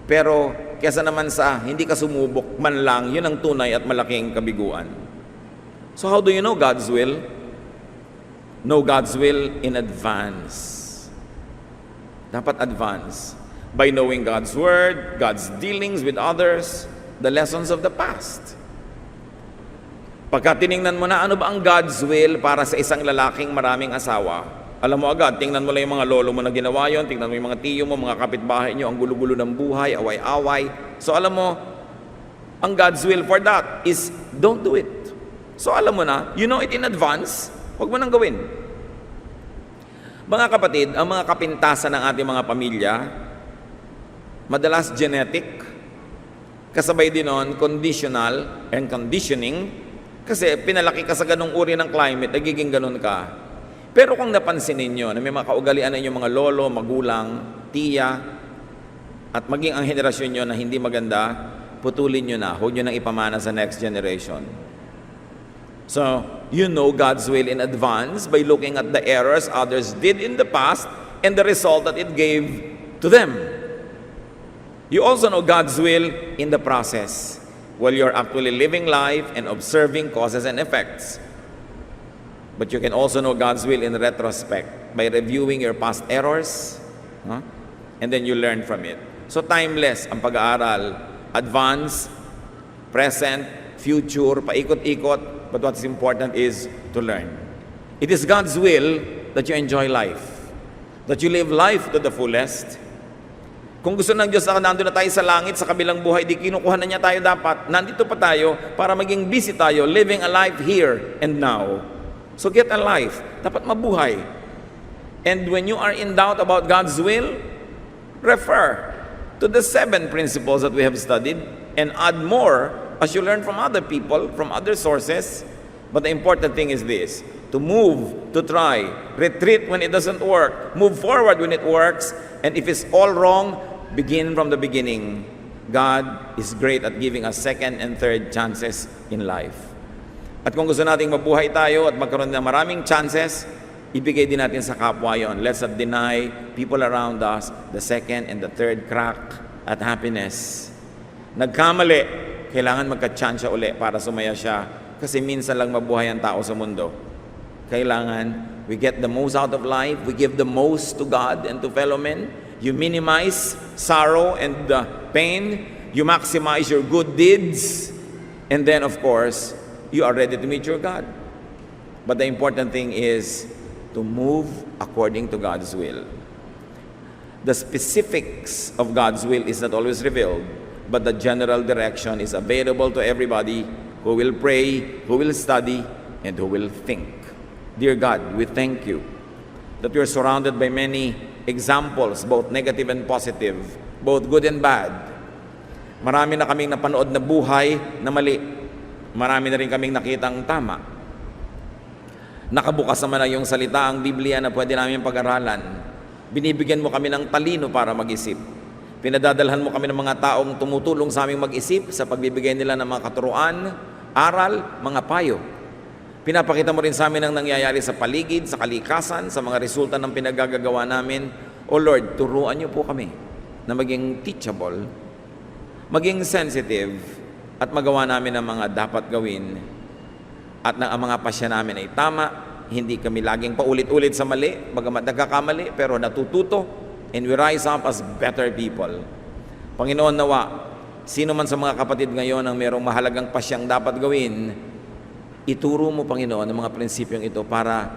Speaker 1: Pero kesa naman sa hindi ka sumubok man lang, yun ang tunay at malaking kabiguan. So how do you know God's will? Know God's will in advance. Dapat advance. By knowing God's Word, God's dealings with others, the lessons of the past. Pagka tiningnan mo na ano ba ang God's will para sa isang lalaking maraming asawa, alam mo agad, tingnan mo lang yung mga lolo mo na ginawa yon, tingnan mo yung mga tiyo mo, mga kapitbahay nyo, ang gulo-gulo ng buhay, away-away. So alam mo, ang God's will for that is don't do it. So alam mo na, you know it in advance, huwag mo nang gawin. Mga kapatid, ang mga kapintasan ng ating mga pamilya, madalas genetic, kasabay din nun, conditional and conditioning, kasi pinalaki ka sa ganung uri ng climate, nagiging ganun ka. Pero kung napansin ninyo na may mga kaugalian na inyong mga lolo, magulang, tiya, at maging ang henerasyon nyo na hindi maganda, putulin nyo na, huwag nyo nang ipamana sa next generation. So, you know God's will in advance by looking at the errors others did in the past and the result that it gave to them. You also know God's will in the process, while you're actually living life and observing causes and effects. But you can also know God's will in retrospect by reviewing your past errors, and then you learn from it. So timeless ang pag-aaral, advance, present, future, paikot-ikot, but what's important is to learn. It is God's will that you enjoy life, that you live life to the fullest. Kung gusto ng Diyos na nandun na tayo sa langit, sa kabilang buhay, di kinukuha na niya tayo dapat. Nandito pa tayo para maging busy tayo, living a life here and now. So get a life. Dapat mabuhay. And when you are in doubt about God's will, refer to the 7 principles that we have studied and add more as you learn from other people, from other sources. But the important thing is this: to move, to try, retreat when it doesn't work, move forward when it works, and if it's all wrong, begin from the beginning. God is great at giving us second and third chances in life. At kung gusto nating mabuhay tayo at magkaroon ng maraming chances, ibigay din natin sa kapwa yon. Let's not deny people around us the second and the third crack at happiness. Nagkamali, kailangan magka-chance uli para sumaya siya. Kasi minsan lang mabuhay ang tao sa mundo. Kailangan we get the most out of life, we give the most to God and to fellow men. You minimize sorrow and pain, you maximize your good deeds, and then of course, you are ready to meet your God. But the important thing is to move according to God's will. The specifics of God's will is not always revealed, but the general direction is available to everybody who will pray, who will study, and who will think. Dear God, we thank you that we are surrounded by many examples, both negative and positive, both good and bad. Marami na kaming napanood na buhay na mali. Marami na rin kaming nakitang tama. Nakabukas naman na yung salita, ang Biblia, na pwede namin pag-aralan. Binibigyan mo kami ng talino para mag-isip. Pinadadalhan mo kami ng mga taong tumutulong sa aming mag-isip sa pagbibigay nila ng mga katuruan, aral, mga payo. Pinapakita mo rin sa amin ang nangyayari sa paligid, sa kalikasan, sa mga resulta ng pinagagagawa namin. O Lord, turuan niyo po kami na maging teachable, maging sensitive, at magawa namin ang mga dapat gawin. At na ang mga pasya namin ay tama, hindi kami laging paulit-ulit sa mali, bagamat nagkakamali, pero natututo, and we rise up as better people. Panginoon, nawa, sino man sa mga kapatid ngayon ang mayroong mahalagang pasyang dapat gawin, ituro mo, Panginoon, ang mga prinsipyong ito para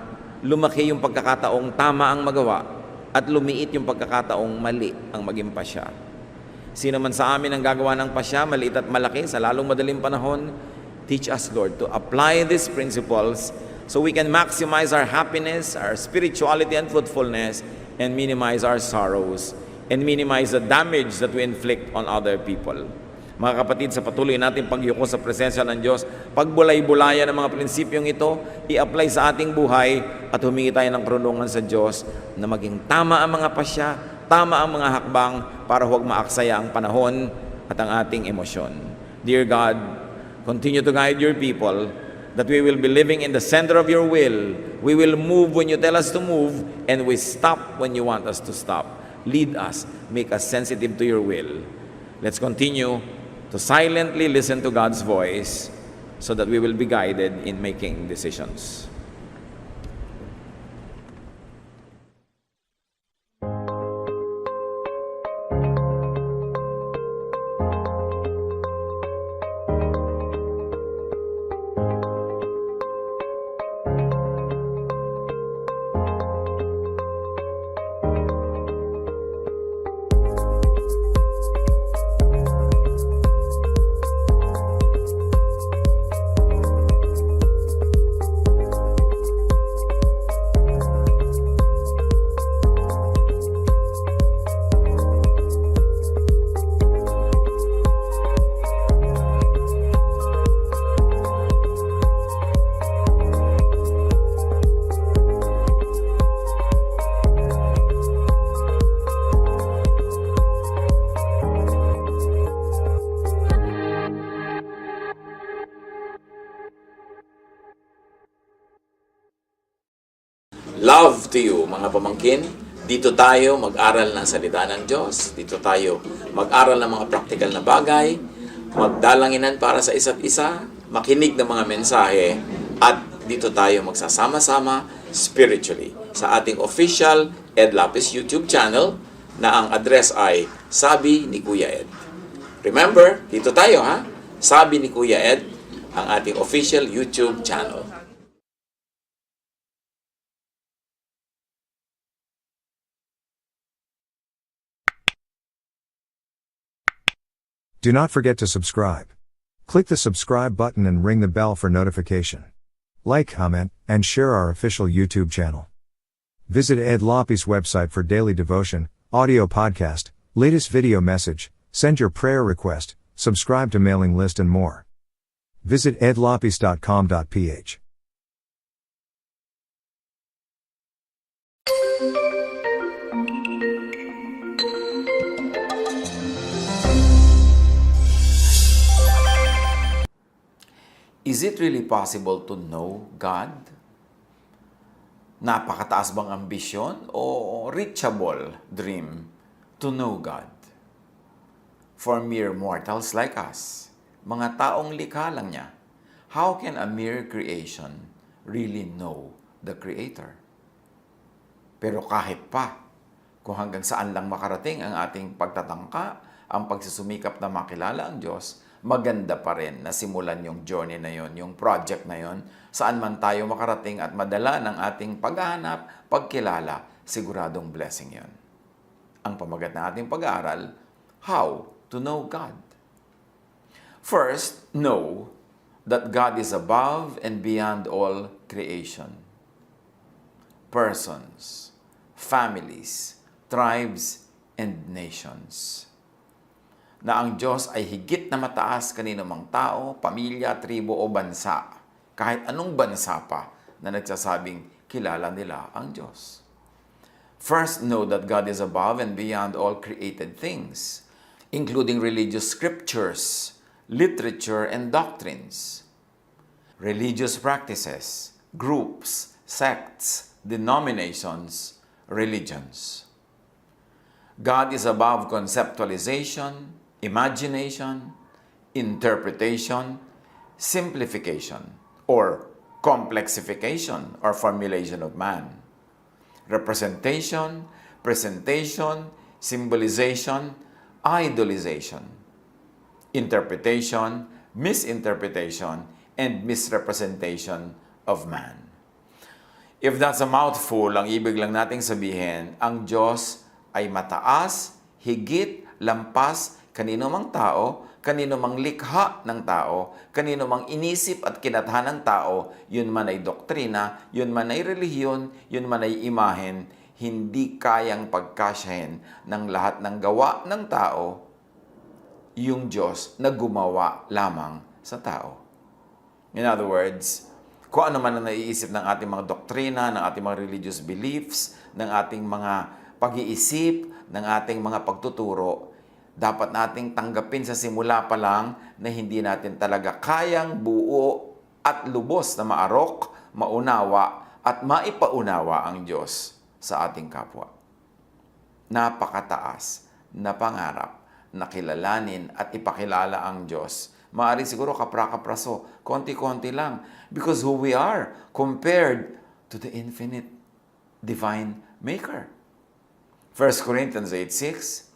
Speaker 1: lumaki yung pagkakataong tama ang magawa at lumiit yung pagkakataong mali ang maging pasya. Sino man sa amin ang gagawa ng pasya, maliit at malaki, sa lalong madaling panahon, teach us, Lord, to apply these principles so we can maximize our happiness, our spirituality and fruitfulness, and minimize our sorrows, and minimize the damage that we inflict on other people. Mga kapatid, sa patuloy natin pagyuko sa presensya ng Diyos, pagbulay-bulayan ng mga prinsipyong ito, i-apply sa ating buhay at humingi tayo ng karunungan sa Diyos na maging tama ang mga pasya, tama ang mga hakbang para huwag maaksaya ang panahon at ang ating emosyon. Dear God, continue to guide your people that we will be living in the center of your will. We will move when you tell us to move, and we stop when you want us to stop. Lead us, make us sensitive to your will. Let's continue to silently listen to God's voice so that we will be guided in making decisions. to you, mga pamangkin. Dito tayo mag-aral ng salita ng Diyos. Dito tayo mag-aral ng mga practical na bagay, magdalanginan para sa isa't isa, makinig ng mga mensahe, at dito tayo magsasama-sama spiritually sa ating official Ed Lapis YouTube channel na ang address ay Sabi ni Kuya Ed. Remember, dito tayo ha, Sabi ni Kuya Ed, ang ating official YouTube channel.
Speaker 2: Do not forget to subscribe. Click the subscribe button and ring the bell for notification. Like, comment, and share our official YouTube channel. Visit Ed Lapis website for daily devotion, audio podcast, latest video message, send your prayer request, subscribe to mailing list and more. Visit edlapis.com.ph.
Speaker 1: Is it really possible to know God? Napakataas bang ambisyon o reachable dream to know God? For mere mortals like us, mga taong likha lang niya, how can a mere creation really know the Creator? Pero kahit pa, kung hanggang saan lang makarating ang ating pagtatangka, ang pagsusumikap na makilala ang Diyos, maganda pa rin na simulan yung journey na yon, yung project na yon, saan man tayo makarating at madala ng ating paghahanap, pagkilala, siguradong blessing yon. Ang pamagat na ating pag-aaral, how to know God. First, know that God is above and beyond all creation. Persons, families, tribes, and nations. Na ang Diyos ay higit na mataas kanino mang tao, pamilya, tribo o bansa. Kahit anong bansa pa na nagsasabing kilala nila ang Diyos. First, know that God is above and beyond all created things, including religious scriptures, literature, and doctrines. Religious practices, groups, sects, denominations, religions. God is above conceptualization, imagination, interpretation, simplification, or complexification or formulation of man. Representation, presentation, symbolization, idolization, interpretation, misinterpretation, and misrepresentation of man. If that's a mouthful, ang ibig lang nating sabihin, ang Diyos ay mataas, higit, lampas, kanino mang tao, kanino mang likha ng tao, kanino mang inisip at kinathan ng tao, yun man ay doktrina, yun man ay relihiyon, yun man ay imahen, hindi kayang pagkasyahin ng lahat ng gawa ng tao, yung Diyos na gumawa lamang sa tao. In other words, kung ano man ang naiisip ng ating mga doktrina, ng ating mga religious beliefs, ng ating mga pag-iisip, ng ating mga pagtuturo, dapat nating tanggapin sa simula pa lang na hindi natin talaga kayang buo at lubos na maarok, maunawa, at maipaunawa ang Diyos sa ating kapwa. Napakataas na pangarap na kilalanin at ipakilala ang Diyos. Maaari siguro kapra-kapraso, konti-konti lang, because who we are compared to the infinite divine Maker. 1 Corinthians 8:6,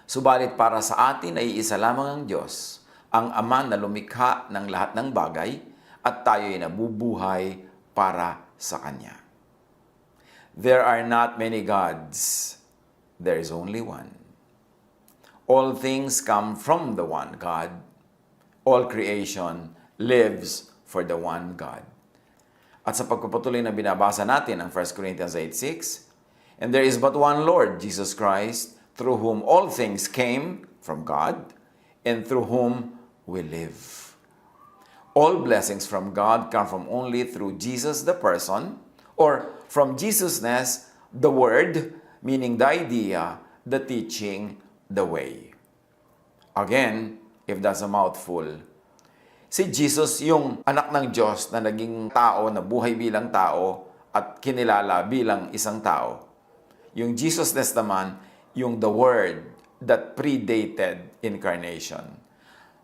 Speaker 1: subalit para sa atin ay isa lamang ang Diyos, ang Ama na lumikha ng lahat ng bagay, at tayo'y nabubuhay para sa Kanya. There are not many gods. There is only one. All things come from the one God. All creation lives for the one God. At sa pagpapatuloy na binabasa natin ang 1 Corinthians 8:6, and there is but one Lord, Jesus Christ, through whom all things came from God, and through whom we live. All blessings from God come from only through Jesus the person, or from Jesusness, the Word, meaning the idea, the teaching, the way. Again, if that's a mouthful, si Jesus yung anak ng Diyos na naging tao, na buhay bilang tao, at kinilala bilang isang tao. Yung Jesusness naman, yung the Word that predated incarnation.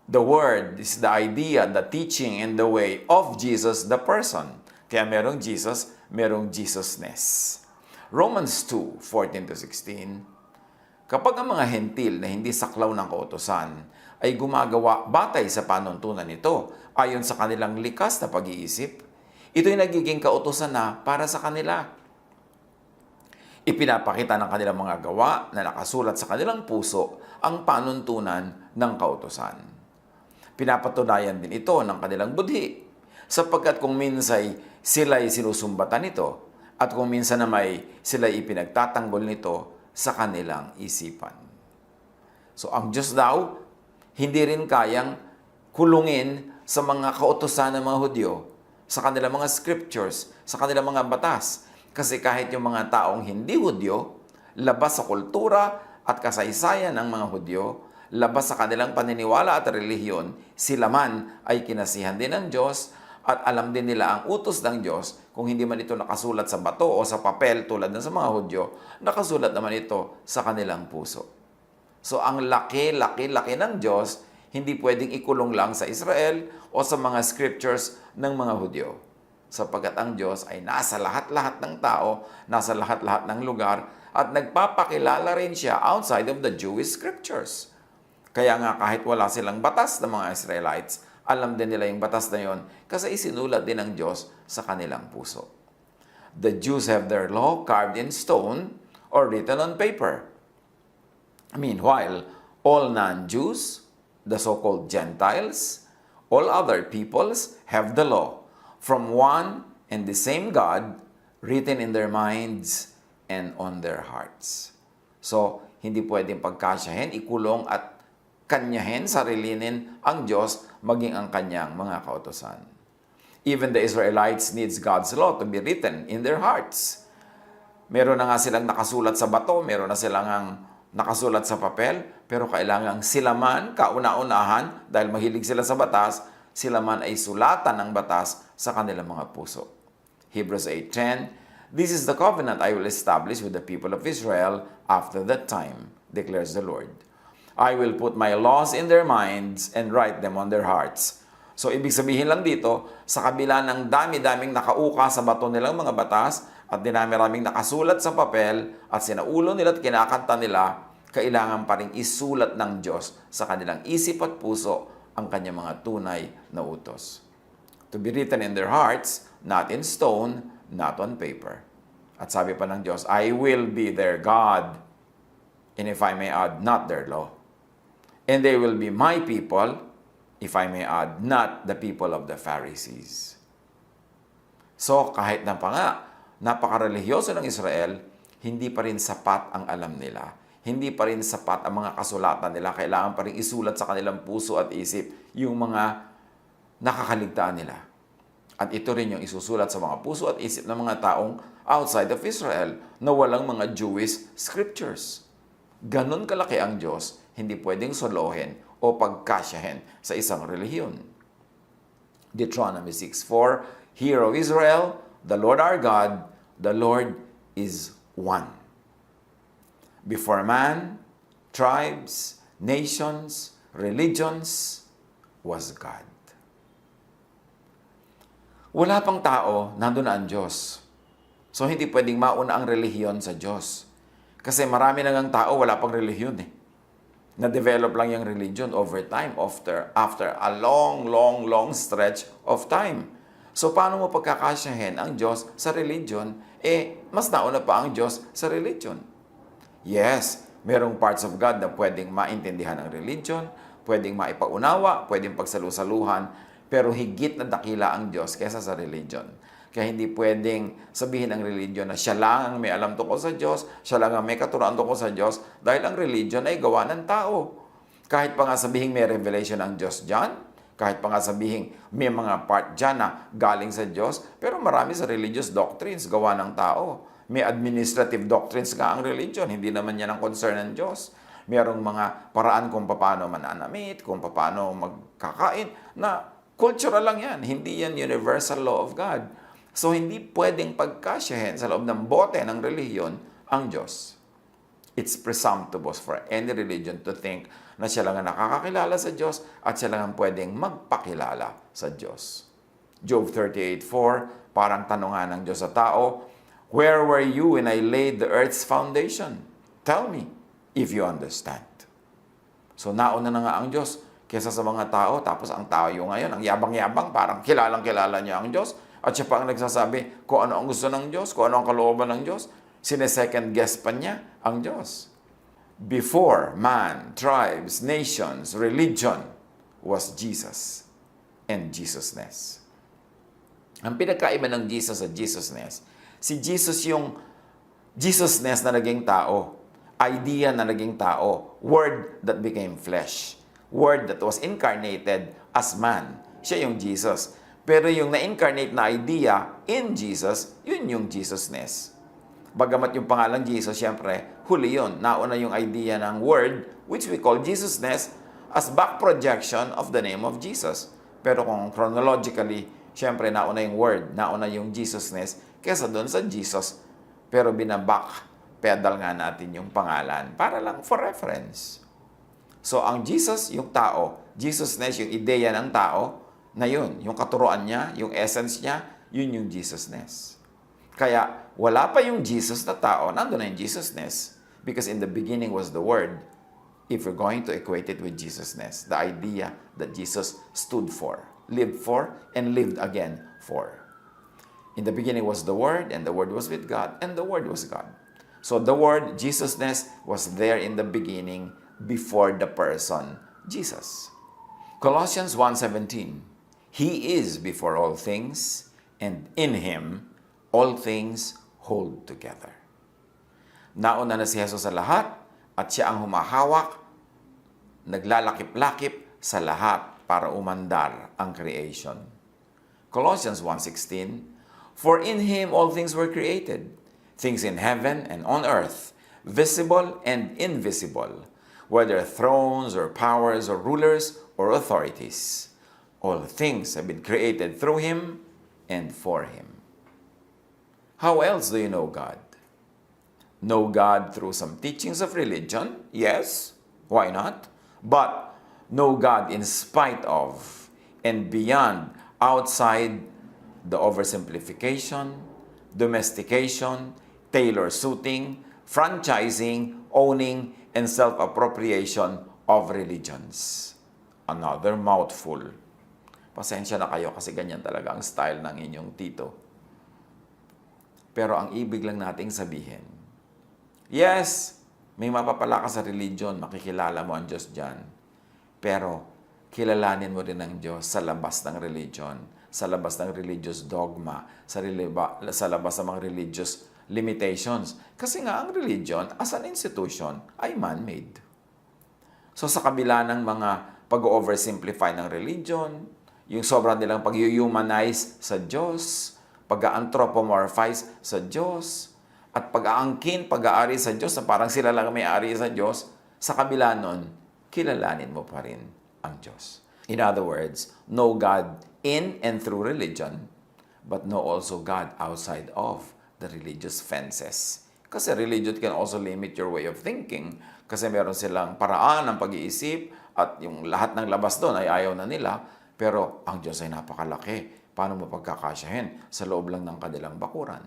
Speaker 1: The Word is the idea, the teaching, and the way of Jesus, the person. Kaya merong Jesus, merong Jesusness. Romans 2:14-16, kapag ang mga hentil na hindi saklaw ng kautusan ay gumagawa batay sa panuntunan nito ayon sa kanilang likas na pag-iisip, ito'y nagiging kautusan na para sa kanila. Ipinapakita ng kanilang mga gawa na nakasulat sa kanilang puso ang panuntunan ng kautusan. Pinapatunayan din ito ng kanilang budhi, sapagkat kung minsay sila'y sinusumbatan nito, at kung minsan na sila'y ipinagtatanggol nito sa kanilang isipan. So ang Diyos daw, hindi rin kayang kulungin sa mga kautusan ng mga Hudyo, sa kanilang mga scriptures, sa kanilang mga batas. Kasi kahit yung mga taong hindi Hudyo, labas sa kultura at kasaysayan ng mga Hudyo, labas sa kanilang paniniwala at relihiyon, sila man ay kinasihan din ng Diyos at alam din nila ang utos ng Diyos. Kung hindi man ito nakasulat sa bato o sa papel tulad ng sa mga Hudyo, nakasulat naman ito sa kanilang puso. So ang laki ng Diyos, hindi pwedeng ikulong lang sa Israel o sa mga scriptures ng mga Hudyo. Sapagkat ang Diyos ay nasa lahat-lahat ng tao, nasa lahat-lahat ng lugar, at nagpapakilala rin siya outside of the Jewish scriptures. Kaya nga kahit wala silang batas ng mga Israelites, alam din nila yung batas na yon kasi isinulat din ng Diyos sa kanilang puso. The Jews have their law carved in stone or written on paper. Meanwhile, all non-Jews, the so-called Gentiles, all other peoples have the law from one and the same God written in their minds and on their hearts. So, hindi pwedeng pagkasyahin, ikulong at kanyahin, sarilinin ang Diyos maging ang kanyang mga kautusan. Even the Israelites needs God's law to be written in their hearts. Meron na nga silang nakasulat sa bato, meron na silang nakasulat sa papel, pero kailangang sila man, kauna-unahan, dahil mahilig sila sa batas, sila man ay sulatan ng batas sa kanilang mga puso. Hebrews 8:10, "This is the covenant I will establish with the people of Israel after that time, declares the Lord. I will put my laws in their minds and write them on their hearts." So, ibig sabihin lang dito, sa kabila ng dami-daming nakauka sa bato nilang mga batas at dinami-raming nakasulat sa papel at sinaulo nila at kinakanta nila, kailangan pa rin isulat ng Diyos sa kanilang isip at puso ang kanyang mga tunay na utos. To be written in their hearts, not in stone, not on paper. At sabi pa ng Diyos, I will be their God, and if I may add, not their law. And they will be my people, if I may add, not the people of the Pharisees. So, kahit na pa nga, napaka-religyoso ng Israel, hindi pa rin sapat ang alam nila. Hindi pa rin sapat ang mga kasulatan nila. Kailangan pa rin isulat sa kanilang puso at isip yung mga nakakaligtaan nila. At ito rin yung isusulat sa mga puso at isip ng mga taong outside of Israel na walang mga Jewish scriptures. Ganon kalaki ang Diyos, hindi pwedeng solohin o pagkasyahin sa isang relihiyon. Deuteronomy 6:4, "Hear, O Israel, the Lord our God, the Lord is one. Before man, tribes, nations, religions, was God." Wala pang tao, nandun na ang Diyos. So, hindi pwedeng mauna ang relihiyon sa Diyos. Kasi marami na ngang tao, wala pang relihiyon eh. Na-develop lang yung religion over time, after a long stretch of time. So, paano mo pagkakasyahin ang Diyos sa religion? Mas nauna pa ang Diyos sa religion. Yes, merong parts of God na pwedeng maintindihan ang religion, pwedeng maipaunawa, pwedeng pagsalusaluhan, pero higit na dakila ang Diyos kaysa sa religion. Kaya hindi pwedeng sabihin ng religion na siya lang ang may alam tungkol sa Diyos, siya lang ang may katuruan tungkol sa Diyos, dahil ang religion ay gawa ng tao. Kahit pa nga sabihin may revelation ang Diyos dyan, kahit pa nga sabihin may mga part dyan na galing sa Diyos, pero marami sa religious doctrines gawa ng tao. May administrative doctrines nga ang religion, hindi naman yan ang concern ng Diyos. Merong mga paraan kung paano mananamit, kung paano magkakain, na cultural lang yan, hindi yan universal law of God. So, hindi pwedeng pagkasyahin sa loob ng bote ng relihiyon ang Diyos. It's presumptuous for any religion to think na siya lang ang nakakakilala sa Diyos at siya lang ang pwedeng magpakilala sa Diyos. Job 38:4, parang tanungan ng Diyos sa tao, "Where were you when I laid the earth's foundation? Tell me if you understand." So nauna na nga ang Diyos kesa sa mga tao, tapos ang tao yung ngayon, ang yabang-yabang, parang kilalang-kilala niya ang Diyos, at siya pa ang nagsasabi kung ano ang gusto ng Diyos, kung ano ang kalooban ng Diyos, sinesecond guess pa niya ang Diyos. Before man, tribes, nations, religion was Jesus and Jesusness. Ang pinagkaiba ng Jesus at Jesusness, si Jesus yung Jesusness na naging tao, idea na naging tao, word that became flesh, word that was incarnated as man. Siya yung Jesus. Pero yung na-incarnate na idea in Jesus, yun yung Jesusness. Bagamat yung pangalan Jesus, syempre, huli yun. Nauna yung idea ng word, which we call Jesusness, as back projection of the name of Jesus. Pero kung chronologically, syempre, nauna yung word, nauna yung Jesusness, kesa doon sa Jesus. Pero binaback pedal nga natin yung pangalan para lang for reference. So, ang Jesus, yung tao, Jesusness, yung ideya ng tao, na yun, yung katuruan niya, yung essence niya, yun yung Jesusness. Kaya, wala pa yung Jesus na tao, nandun na yung Jesusness. Because in the beginning was the Word. If you're going to equate it with Jesusness, the idea that Jesus stood for, lived for, and lived again for. In the beginning was the Word, and the Word was with God, and the Word was God. So the Word, Jesusness, was there in the beginning before the person, Jesus. Colossians 1:17, He is before all things, and in Him all things hold together. Nauna na si Jesus sa lahat, at siya ang humahawak, naglalakip-lakip sa lahat para umandar ang creation. Colossians 1:16, For in Him all things were created, things in heaven and on earth, visible and invisible, whether thrones or powers or rulers or authorities. All things have been created through Him and for Him. How else do you know God? Know God through some teachings of religion? Yes, why not? But know God in spite of and beyond, outside the oversimplification, domestication, tailor-suiting, franchising, owning, and self-appropriation of religions. Another mouthful. Pasensya na kayo kasi ganyan talaga ang style ng inyong tito. Pero ang ibig lang nating sabihin, yes, may mapapala ka sa religion, makikilala mo ang Diyos dyan. Pero kilalanin mo rin ang Diyos sa labas ng religion, sa labas ng religious dogma, sa labas ng mga religious limitations. Kasi nga ang religion as an institution ay man-made. So sa kabila ng mga pag-oversimplify ng religion, yung sobrang nilang pag-humanize sa Diyos, pag-anthropomorphize sa Diyos, at pag-aangkin, pag-aari sa Diyos na parang sila lang may-ari sa Diyos, sa kabila nun, kilalanin mo pa rin ang Diyos. In other words, know God in and through religion, but know also God outside of the religious fences. Kasi religion can also limit your way of thinking. Kasi meron silang paraan ng pag-iisip at yung lahat ng labas doon ay ayaw na nila. Pero ang Diyos ay napakalaki. Paano mo pagkakasyahin sa loob lang ng kanilang bakuran?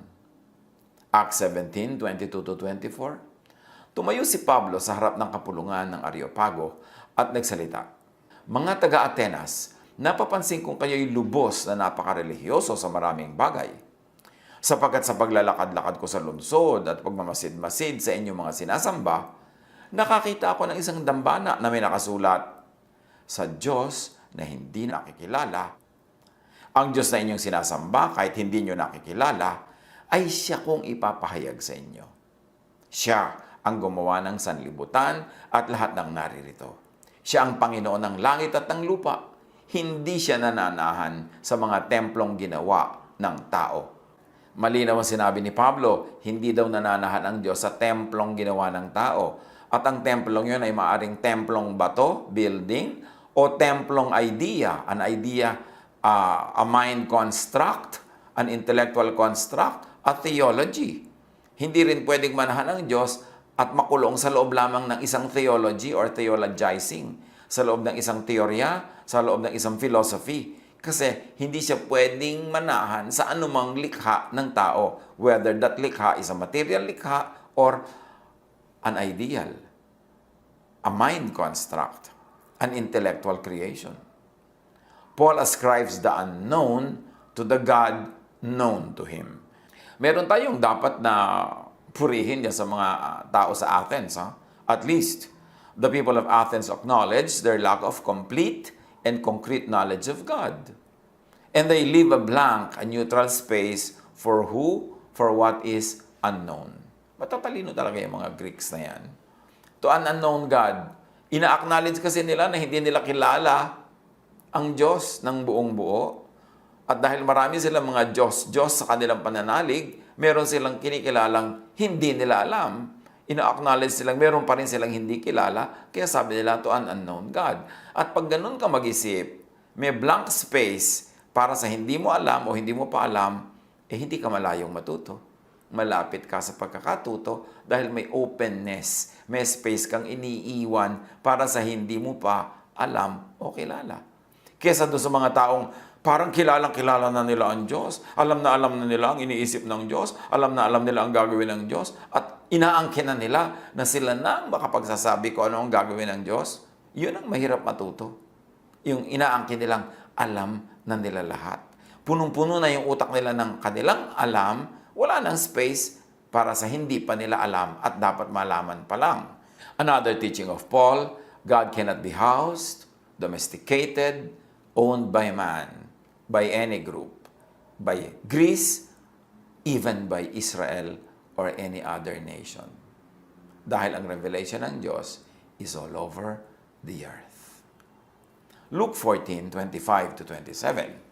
Speaker 1: Acts 17:22-24. Tumayo si Pablo sa harap ng kapulungan ng Areopago at nagsalita, Mga taga-Atenas, napapansin kong kayo'y lubos na napakarelihiyoso sa maraming bagay. Sapagkat sa paglalakad-lakad ko sa lungsod at pagmamasid-masid sa inyong mga sinasamba, nakakita ako ng isang dambana na may nakasulat, Sa Diyos na hindi nakikilala. Ang Diyos na inyong sinasamba, kahit hindi nyo nakikilala, ay siya kong ipapahayag sa inyo. Siya ang gumawa ng sanlibutan at lahat ng naririto. Siya ang Panginoon ng langit at ng lupa. Hindi siya nananahan sa mga templong ginawa ng tao. Malinaw ang sinabi ni Pablo, hindi daw nananahan ang Diyos sa templong ginawa ng tao. At ang templong yun ay maaring templong bato, building, o templong idea, an idea, a mind construct, an intellectual construct, a theology. Hindi rin pwedeng manahan ng Diyos at makulong sa loob lamang ng isang theology or theologizing, sa loob ng isang teorya, sa loob ng isang philosophy. Kasi hindi siya pwedeng manahan sa anumang likha ng tao, whether that likha is a material likha or an ideal, a mind construct, an intellectual creation. Paul ascribes the unknown to the God known to him. Meron tayong dapat na purihin yan sa mga tao sa Athens. At least, the people of Athens acknowledge their lack of complete and concrete knowledge of God. And they leave a blank, a neutral space for who, for what is unknown. Matatalino talaga yung mga Greeks na yan. To an unknown God. Ina-acknowledge kasi nila na hindi nila kilala ang Diyos ng buong buo. At dahil marami silang mga Diyos sa kanilang pananalig, meron silang kinikilalang hindi nila alam. Ina-acknowledge silang meron pa rin silang hindi kilala, kaya sabi nila to an unknown God. At pag ganun ka mag-isip, may blank space para sa hindi mo alam o hindi mo pa alam, hindi ka malayong matuto. Malapit ka sa pagkakatuto dahil may openness, may space kang iniiwan para sa hindi mo pa alam o kilala. Kesa doon sa mga taong parang kilalang-kilala na nila ang Diyos, alam na nila ang iniisip ng Diyos, alam na nila ang gagawin ng Diyos, at inaangkin na nila na sila na ang makapagsasabi ko ano ang gagawin ng Diyos. Yun ang mahirap matuto. Yung inaangkin nilang alam na nila lahat. Punong-puno na yung utak nila ng kanilang alam, wala nang space para sa hindi pa nila alam at dapat malaman pa lang. Another teaching of Paul, God cannot be housed, domesticated, owned by man, by any group, by Greece, even by Israel or any other nation. Dahil ang revelation ng Diyos is all over the earth. Luke 14:25-27.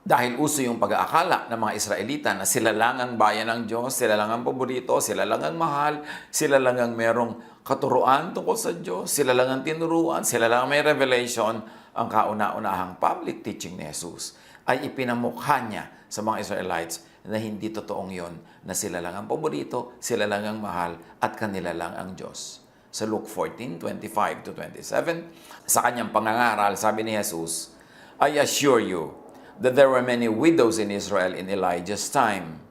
Speaker 1: Dahil uso yung pag-aakala ng mga Israelita na sila lang ang bayan ng Diyos, sila lang ang paborito, sila lang ang mahal, sila lang ang merong katuruan tungkol sa Diyos, sila lang ang tinuruan, sila lang ang may revelation, ang kauna-unahang public teaching ni Jesus ay ipinamukha niya sa mga Israelites na hindi totoong yon, na sila lang ang paborito, sila lang ang mahal, at kanila lang ang Diyos. Sa Luke 14:25-27, sa kanyang pangangaral, sabi ni Jesus, I assure you that there were many widows in Israel in Elijah's time,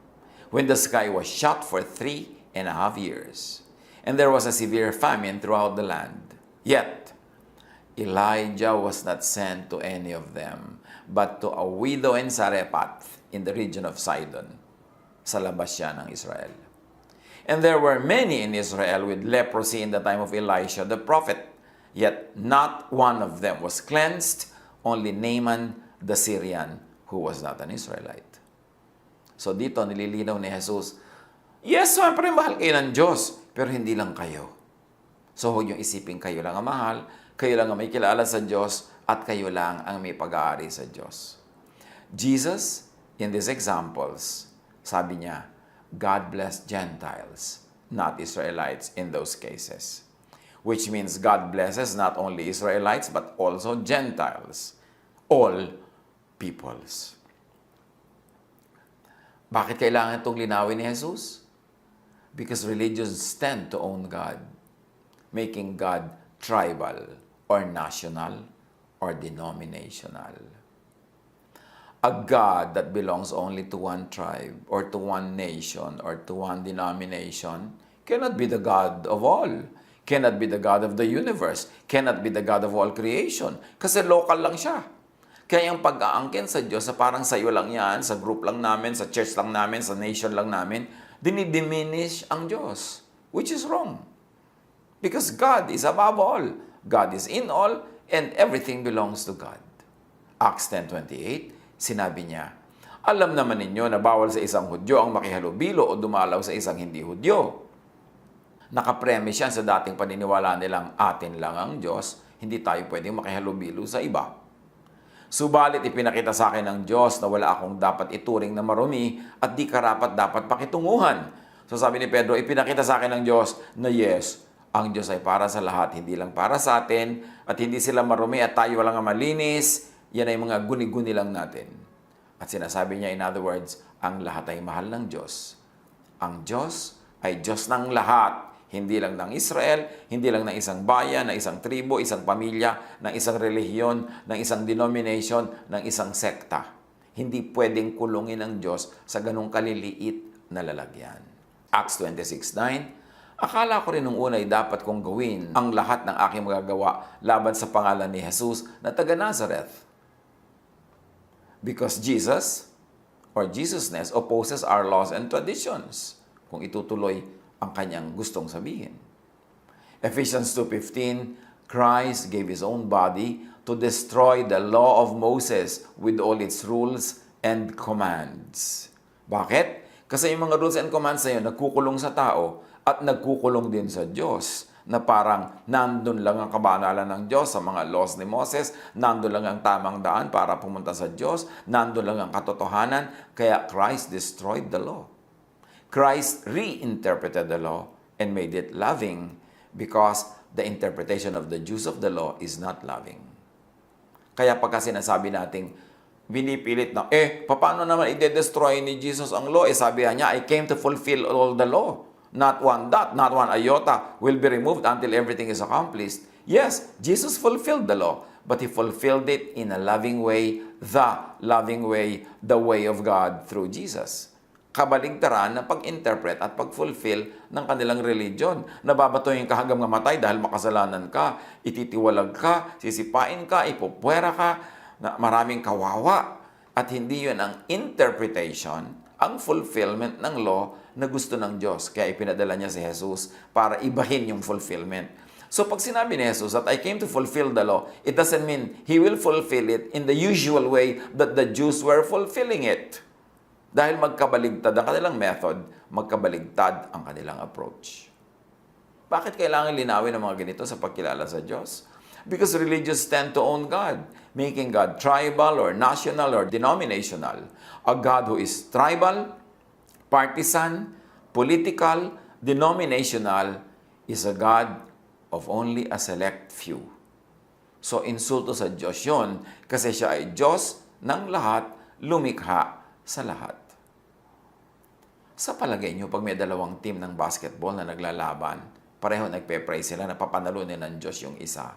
Speaker 1: when the sky was shut for 3.5 years, and there was a severe famine throughout the land. Yet, Elijah was not sent to any of them, but to a widow in Sarephath, in the region of Sidon, sa labas siya ng Israel. And there were many in Israel with leprosy in the time of Elisha the prophet, yet not one of them was cleansed, only Naaman the Syrian, who was not an Israelite. So dito nililinaw ni Jesus, yes, siyempre mahal kayo ng Diyos, pero hindi lang kayo. So huwag yung isipin kayo lang ang mahal, kayo lang ang may kilala sa Diyos, at kayo lang ang may pag-aari sa Diyos. Jesus, in these examples, sabi niya, God blessed Gentiles, not Israelites in those cases. Which means God blesses not only Israelites, but also Gentiles. All peoples. Bakit kailangan itong linawin ni Jesus? Because religions tend to own God, making God tribal or national or denominational. A God that belongs only to one tribe or to one nation or to one denomination cannot be the God of all, cannot be the God of the universe, cannot be the God of all creation, kasi local lang siya. Kaya yung pag-aangkin sa Diyos, sa parang sa'yo lang yan, sa group lang namin, sa church lang namin, sa nation lang namin, dinidiminish ang Diyos, which is wrong. Because God is above all, God is in all, and everything belongs to God. Acts 10:28, sinabi niya, alam naman ninyo na bawal sa isang Hudyo ang makihalubilo o dumalaw sa isang hindi Hudyo. Nakapremise yan sa dating paniniwala nilang atin lang ang Diyos, hindi tayo pwedeng makihalubilo sa iba. Subalit ipinakita sa akin ng Diyos na wala akong dapat ituring na marumi at di karapat dapat pakitunguhan. So sabi ni Pedro, ipinakita sa akin ng Diyos na yes, ang Diyos ay para sa lahat, hindi lang para sa atin, at hindi sila marumi at tayo walang malinis, yan ay mga guni-guni lang natin. At sinasabi niya, in other words, ang lahat ay mahal ng Diyos. Ang Diyos ay Diyos ng lahat. Hindi lang ng Israel, hindi lang ng isang bayan, ng isang tribo, isang pamilya, ng isang relihiyon, ng isang denomination, ng isang sekta. Hindi pwedeng kulungin ng Diyos sa ganung kaliliit na lalagyan. Acts 26:9, akala ko rin nung una ay dapat kong gawin ang lahat ng aking magagawa laban sa pangalan ni Jesus na taga Nazareth. Because Jesus, or Jesusness, opposes our laws and traditions. Kung itutuloy ang kanyang gustong sabihin. Ephesians 2:15, Christ gave His own body to destroy the law of Moses with all its rules and commands. Bakit? Kasi yung mga rules and commands na yun, nagkukulong sa tao at nagkukulong din sa Diyos, na parang nandun lang ang kabanalan ng Diyos sa mga laws ni Moses, nandun lang ang tamang daan para pumunta sa Diyos, nandun lang ang katotohanan, kaya Christ destroyed the law. Christ reinterpreted the law and made it loving because the interpretation of the Jews of the law is not loving. Kaya pagka sinasabi nating binipilit na, paano naman i-destroy ni Jesus ang law? Sabi niya, I came to fulfill all the law. Not one dot, not one iota will be removed until everything is accomplished. Yes, Jesus fulfilled the law, but He fulfilled it in a loving way, the way of God through Jesus. Kabaligtaran na pag-interpret at pag-fulfill ng kanilang religion. Nababatoyin ka hanggang mamatay dahil makasalanan ka, ititiwalag ka, sisipain ka, ipupwera ka, na maraming kawawa. At hindi yun ang interpretation, ang fulfillment ng law na gusto ng Diyos. Kaya ipinadala niya si Jesus para ibahin yung fulfillment. So pag sinabi ni Jesus that I came to fulfill the law, it doesn't mean He will fulfill it in the usual way that the Jews were fulfilling it. Dahil magkabaligtad ang kanilang method, magkabaligtad ang kanilang approach. Bakit kailangan linawin ang mga ganito sa pagkilala sa Diyos? Because religious tend to own God, making God tribal or national or denominational. A God who is tribal, partisan, political, denominational is a God of only a select few. So insulto sa Diyos yun kasi siya ay Diyos ng lahat, lumikha sa lahat. Sa palagay nyo, pag may dalawang team ng basketball na naglalaban, pareho nagpe-pray sila na papanalunin ng Diyos yung isa.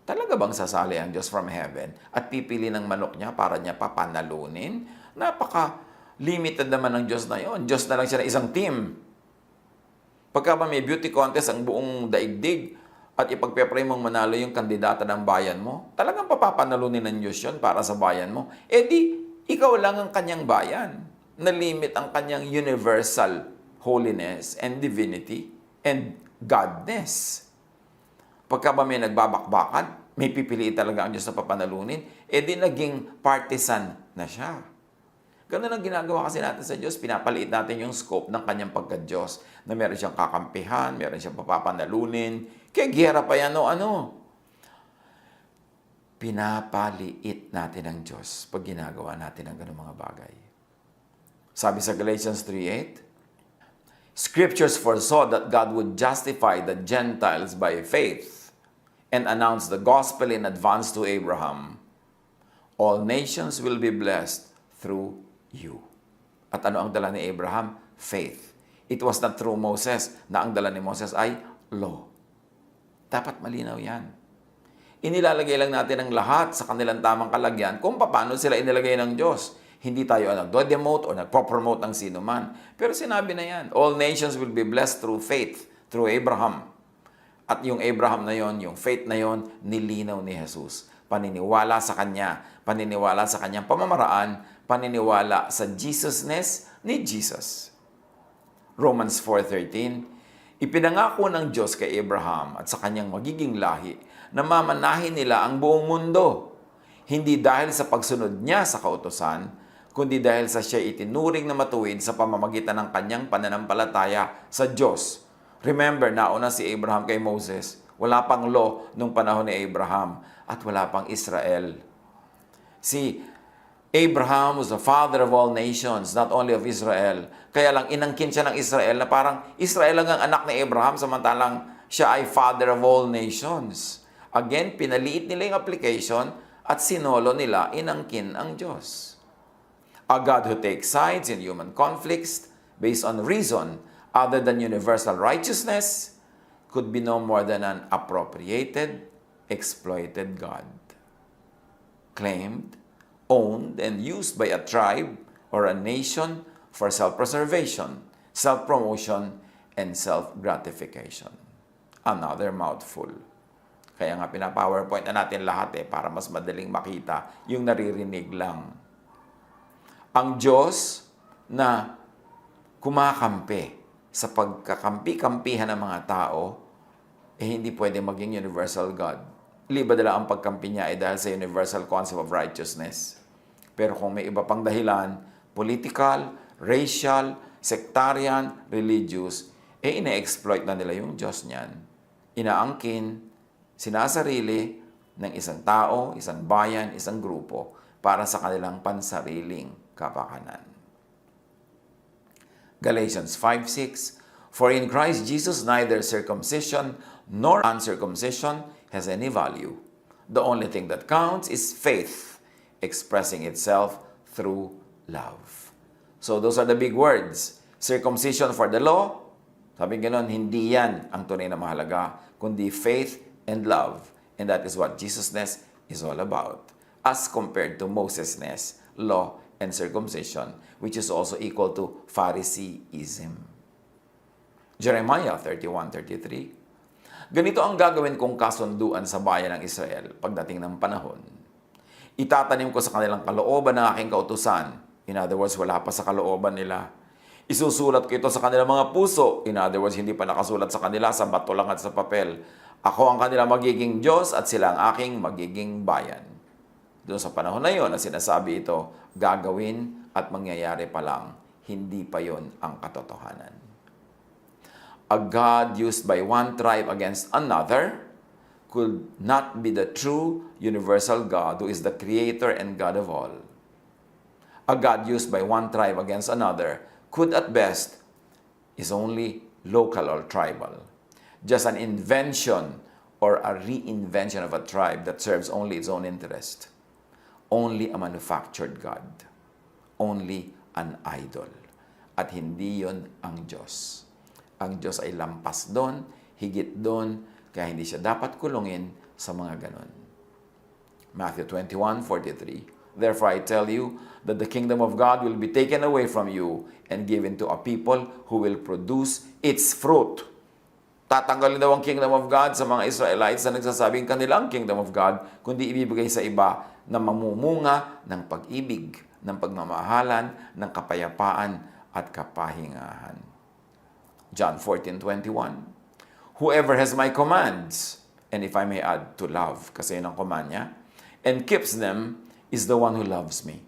Speaker 1: Talaga bang sasali ang Diyos from heaven at pipili ng manok niya para niya papanalunin? Napaka-limited naman ng Diyos na yon. Diyos na lang siya na isang team. Pagka ba may beauty contest ang buong daigdig at ipagpe-pray mong manalo yung kandidata ng bayan mo, talagang papapanalunin ng Diyos yun para sa bayan mo. Di, ikaw lang ang kanyang bayan. Na-limit ang kanyang universal holiness and divinity and godness. Pagka ba may nagbabakbakan, may pipiliin talaga ang Diyos na papanalunin, di naging partisan na siya. Ganun ang ginagawa kasi natin sa Diyos. Pinapaliit natin yung scope ng kanyang pagka-Diyos na meron siyang kakampihan, meron siyang papapanalunin. Kaya giyera pa yan Pinapaliit natin ang Diyos pag ginagawa natin ang ganung mga bagay. Sabi sa Galatians 3:8, Scriptures foresaw that God would justify the Gentiles by faith and announce the gospel in advance to Abraham. All nations will be blessed through you. At ano ang dala ni Abraham? Faith. It was not through Moses na ang dala ni Moses ay law. Dapat malinaw yan. Inilalagay lang natin ang lahat sa kanilang tamang kalagyan kung paano sila inilagay ng Diyos. Hindi tayo nagdo-demote o nagpo-promote ng sino man. Pero sinabi na yan, all nations will be blessed through faith, through Abraham. At yung Abraham na yon, yung faith na yon, nilinaw ni Jesus. Paniniwala sa Kanya, paniniwala sa Kanyang pamamaraan, paniniwala sa Jesusness ni Jesus. Romans 4:13, ipinangako ng Diyos kay Abraham at sa kanyang magiging lahi na mamanahin nila ang buong mundo. Hindi dahil sa pagsunod niya sa kautusan, kundi dahil sa siya itinuring na matuwid sa pamamagitan ng kanyang pananampalataya sa Diyos. Remember, nauna si Abraham kay Moses. Wala pang law nung panahon ni Abraham at wala pang Israel. Si Abraham was the father of all nations, not only of Israel. Kaya lang inangkin siya ng Israel na parang Israel lang ang anak ni Abraham samantalang siya ay father of all nations. Again, pinaliit nila yung application at sinolo nila, inangkin ang Diyos. A God who takes sides in human conflicts based on reason other than universal righteousness could be no more than an appropriated, exploited God. Claimed, owned, and used by a tribe or a nation for self-preservation, self-promotion, and self-gratification. Another mouthful. Kaya nga pina-PowerPoint na natin lahat para mas madaling makita yung naririnig lang. Ang Diyos na kumakampi sa pagkakampi-kampihan ng mga tao, hindi pwede maging universal God. Liba dala ang pagkampi niya ay dahil sa universal concept of righteousness. Pero kung may iba pang dahilan, political, racial, sectarian, religious, ine-exploit na nila yung Diyos niyan. Inaangkin, sinasarili ng isang tao, isang bayan, isang grupo para sa kanilang pansariling kapakanan. Galatians 5:6, For in Christ Jesus neither circumcision nor uncircumcision has any value. The only thing that counts is faith, expressing itself through love. So those are the big words. Circumcision for the law, sabi ganoon, hindi yan ang tunay na mahalaga, kundi faith and love. And that is what Jesusness is all about. As compared to Mosesness, law, and circumcision, which is also equal to Phariseeism. Jeremiah 31:33. Ganito ang gagawin kong kasunduan sa bayan ng Israel pagdating ng panahon. Itatanim ko sa kanilang kalooban ng aking kautusan. In other words, wala pa sa kalooban nila. Isusulat ko ito sa kanilang mga puso. In other words, hindi pa nakasulat sa kanila, sa bato lang at sa papel. Ako ang kanila magiging Diyos at sila ang aking magiging bayan. Doon sa panahon na yon na sinasabi ito, gagawin at mangyayari pa lang. Hindi pa yon ang katotohanan. A God used by one tribe against another could not be the true universal God who is the creator and God of all. A God used by one tribe against another could at best is only local or tribal. Just an invention or a reinvention of a tribe that serves only its own interest. Only a manufactured God. Only an idol. At hindi yon ang Diyos. Ang Diyos ay lampas doon, higit doon, kaya hindi siya dapat kulungin sa mga ganon. Matthew 21:43. Therefore I tell you that the kingdom of God will be taken away from you and given to a people who will produce its fruit. Tatanggalin daw ang kingdom of God sa mga Israelites na nagsasabing kanilang kingdom of God, kundi ibibigay sa iba na mamumunga ng pag-ibig, ng pagmamahalan, ng kapayapaan at kapahingahan. John 14:21. Whoever has my commands, and if I may add to love, kasi yun ang command niya, and keeps them is the one who loves me.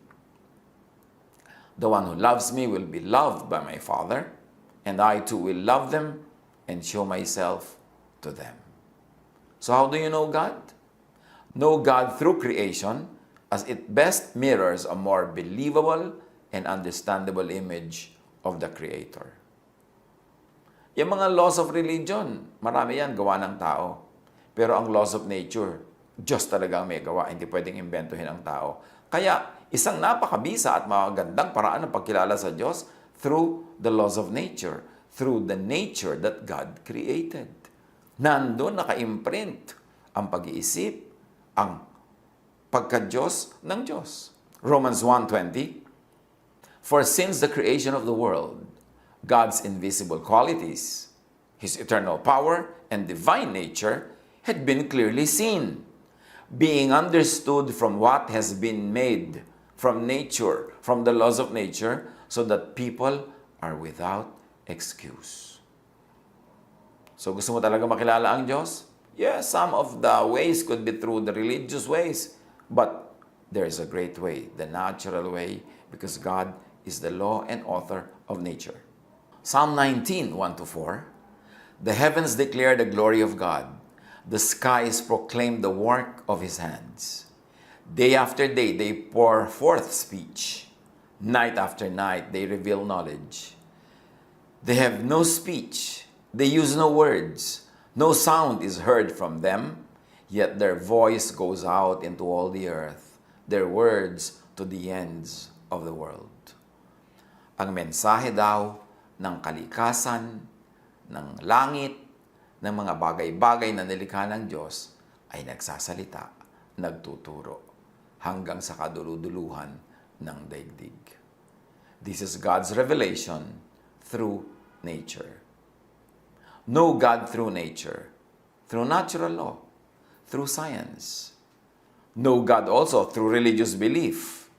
Speaker 1: The one who loves me will be loved by my Father, and I too will love them and show myself to them. So how do you know God? Know God through creation as it best mirrors a more believable and understandable image of the Creator. Yung mga laws of religion, marami yan gawa ng tao. Pero ang laws of nature, Diyos talagang may gawa, hindi pwedeng imbentuhin ang tao. Kaya isang napakabisa at magandang paraan ng pagkilala sa Diyos through the laws of nature, through the nature that God created. Nandun naka-imprint ang pag-iisip, ang pagka-Diyos ng Diyos. Romans 1:20. For since the creation of the world, God's invisible qualities, His eternal power and divine nature had been clearly seen, being understood from what has been made, from nature, from the laws of nature, so that people are without excuse. So gusto mo talaga makilala ang Diyos? Yes, some of the ways could be through the religious ways, but there is a great way, the natural way, because God is the law and author of nature. Psalm 19:1-4. The heavens declare the glory of God. The skies proclaim the work of His hands. Day after day they pour forth speech. Night after night they reveal knowledge. They have no speech. They use no words. No sound is heard from them, yet their voice goes out into all the earth, their words to the ends of the world. Ang mensahe daw ng kalikasan, ng langit, ng mga bagay-bagay na nilikha ng Diyos ay nagsasalita, nagtuturo, hanggang sa kaduluduluhan ng daigdig. This is God's revelation through nature. Know God through nature, through natural law, through science. Know God also through religious belief,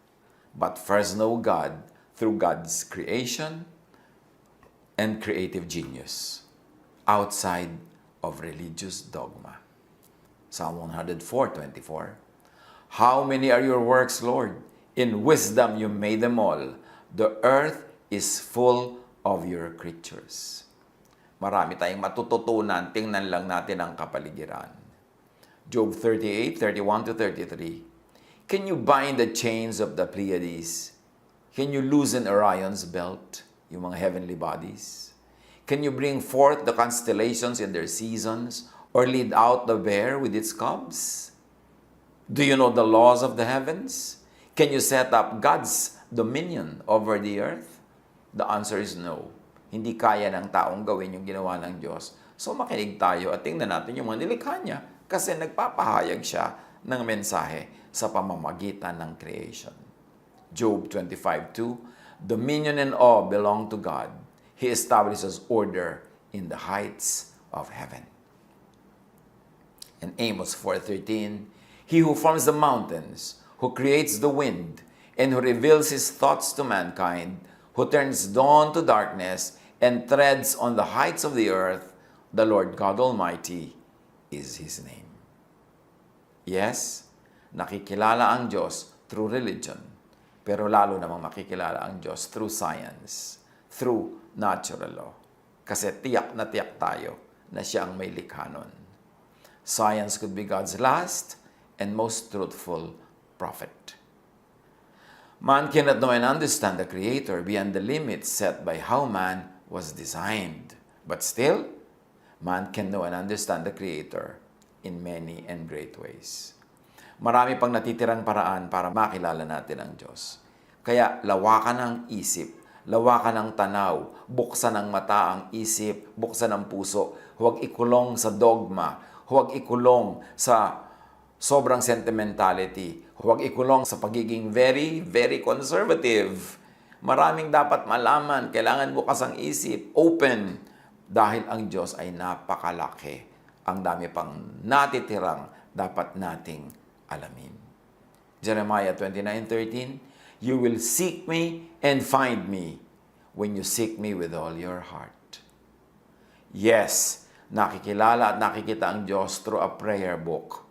Speaker 1: but first know God through God's creation and creative genius, outside of religious dogma. Psalm 104:24. How many are your works, Lord? In wisdom you made them all. The earth is full of your creatures. Marami tayong matututunan, tingnan lang natin ang kapaligiran. Job 38:31-33. Can you bind the chains of the Pleiades? Can you loosen Orion's belt, yung mga heavenly bodies? Can you bring forth the constellations in their seasons, or lead out the bear with its cubs? Do you know the laws of the heavens? Can you set up God's dominion over the earth? The answer is no. Hindi kaya ng taong gawin yung ginawa ng Diyos. So makinig tayo at tingnan natin yung mga nilikha niya kasi nagpapahayag siya ng mensahe sa pamamagitan ng creation. Job 25:2, dominion and awe belong to God. He establishes order in the heights of heaven. And Amos 4:13, he who forms the mountains, who creates the wind, and who reveals his thoughts to mankind, who turns dawn to darkness, and treads on the heights of the earth, the Lord God Almighty is his name. Yes, nakikilala ang Diyos through religion. Pero lalo namang makikilala ang Diyos through science, through natural law. Kasi tiyak na tiyak tayo na siya ang may likha nun. Science could be God's last and most truthful prophet. Man cannot know and understand the Creator beyond the limits set by how man was designed. But still, man can know and understand the Creator in many and great ways. Marami pang natitirang paraan para makilala natin ang Diyos. Kaya lawakan ang isip, lawakan ang tanaw, buksan ang mata ang isip, buksan ang puso. Huwag ikulong sa dogma, huwag ikulong sa sobrang sentimentality, huwag ikulong sa pagiging very, very conservative. Maraming dapat malaman, kailangan bukas ang isip, open, dahil ang Diyos ay napakalaki. Ang dami pang natitirang dapat nating alamin. Jeremiah 29:13, you will seek me and find me when you seek me with all your heart. Yes, nakikilala at nakikita ang Diyos through a prayer book,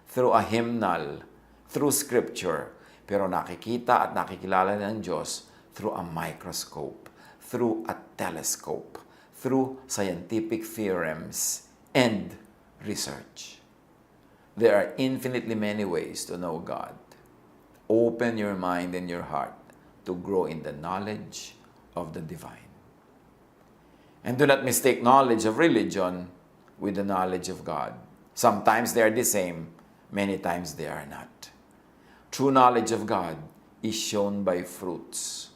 Speaker 1: through a hymnal, through scripture. Pero nakikita at nakikilala ng Diyos through a microscope, through a telescope, through scientific theorems and research. There are infinitely many ways to know God. Open your mind and your heart to grow in the knowledge of the divine. And do not mistake knowledge of religion with the knowledge of God. Sometimes they are the same, many times they are not. True knowledge of God is shown by fruits.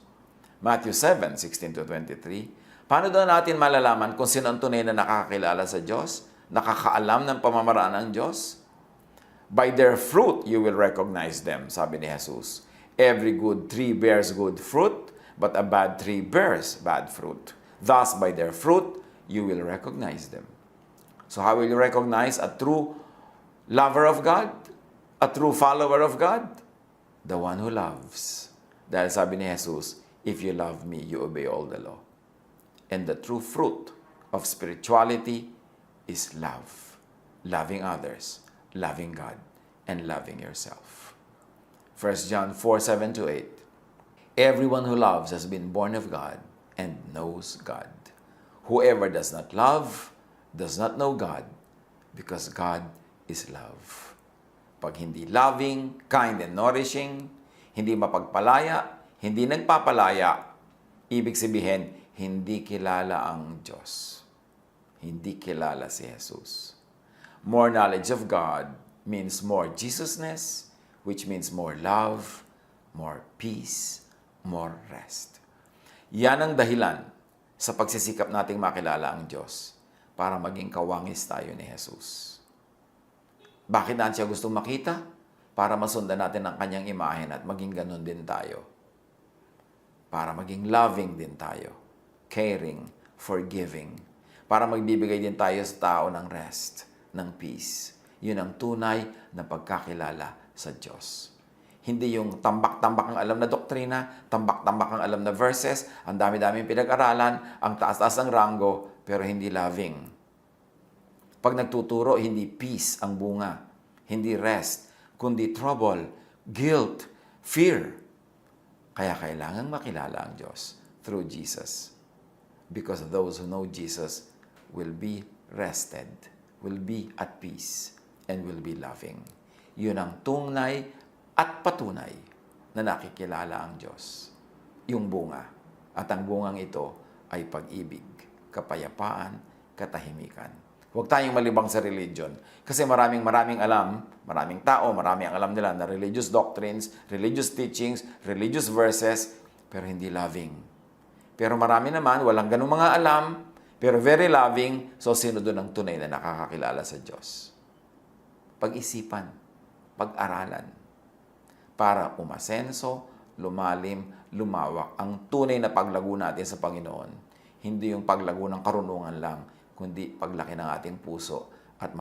Speaker 1: Matthew 7:16-23. Paano daw natin malalaman kung sino ang tunay na nakakakilala sa Diyos? Nakakaalam ng pamamaraan ng Diyos? By their fruit, you will recognize them, sabi ni Jesus. Every good tree bears good fruit, but a bad tree bears bad fruit. Thus, by their fruit, you will recognize them. So how will you recognize a true lover of God? A true follower of God? The one who loves. Dahil sabi ni Jesus, if you love me, you obey all the law. And the true fruit of spirituality is love. Loving others, loving God, and loving yourself. 1 John 4:7-8. Everyone who loves has been born of God and knows God. Whoever does not love does not know God, because God is love. Pag hindi loving, kind, and nourishing, hindi mapagpalaya, hindi nagpapalaya, ibig sabihin, hindi kilala ang Diyos. Hindi kilala si Jesus. More knowledge of God means more Jesusness, which means more love, more peace, more rest. Yan ang dahilan sa pagsisikap nating makilala ang Diyos para maging kawangis tayo ni Jesus. Bakit natin siya gustong makita? Para masundan natin ang kanyang imahen at maging ganun din tayo. Para maging loving din tayo. Caring, forgiving. Para magbibigay din tayo sa tao ng rest, ng peace. Yun ang tunay na pagkakilala sa Diyos. Hindi yung tambak-tambak ang alam na doktrina, tambak-tambak ang alam na verses, ang dami-daming pinag-aralan, ang taas-taas ang ranggo, pero hindi loving. Pag nagtuturo, hindi peace ang bunga, hindi rest, kundi trouble, guilt, fear. Kaya kailangan makilala ang Diyos through Jesus. Because those who know Jesus will be rested, will be at peace, and will be loving. Yun ang tunay at patunay na nakikilala ang Diyos. Yung bunga. At ang bungang ito ay pag-ibig, kapayapaan, katahimikan. Huwag tayong malibang sa religion. Kasi maraming alam, maraming tao, marami ang alam nila na religious doctrines, religious teachings, religious verses, pero hindi loving. Pero marami naman, walang ganung mga alam, pero very loving, so sino doon ang tunay na nakakakilala sa Diyos? Pag-isipan, pag-aralan, para umasenso, lumalim, lumawak ang tunay na paglago natin sa Panginoon. Hindi yung paglago ng karunungan lang, kundi paglaki ng ating puso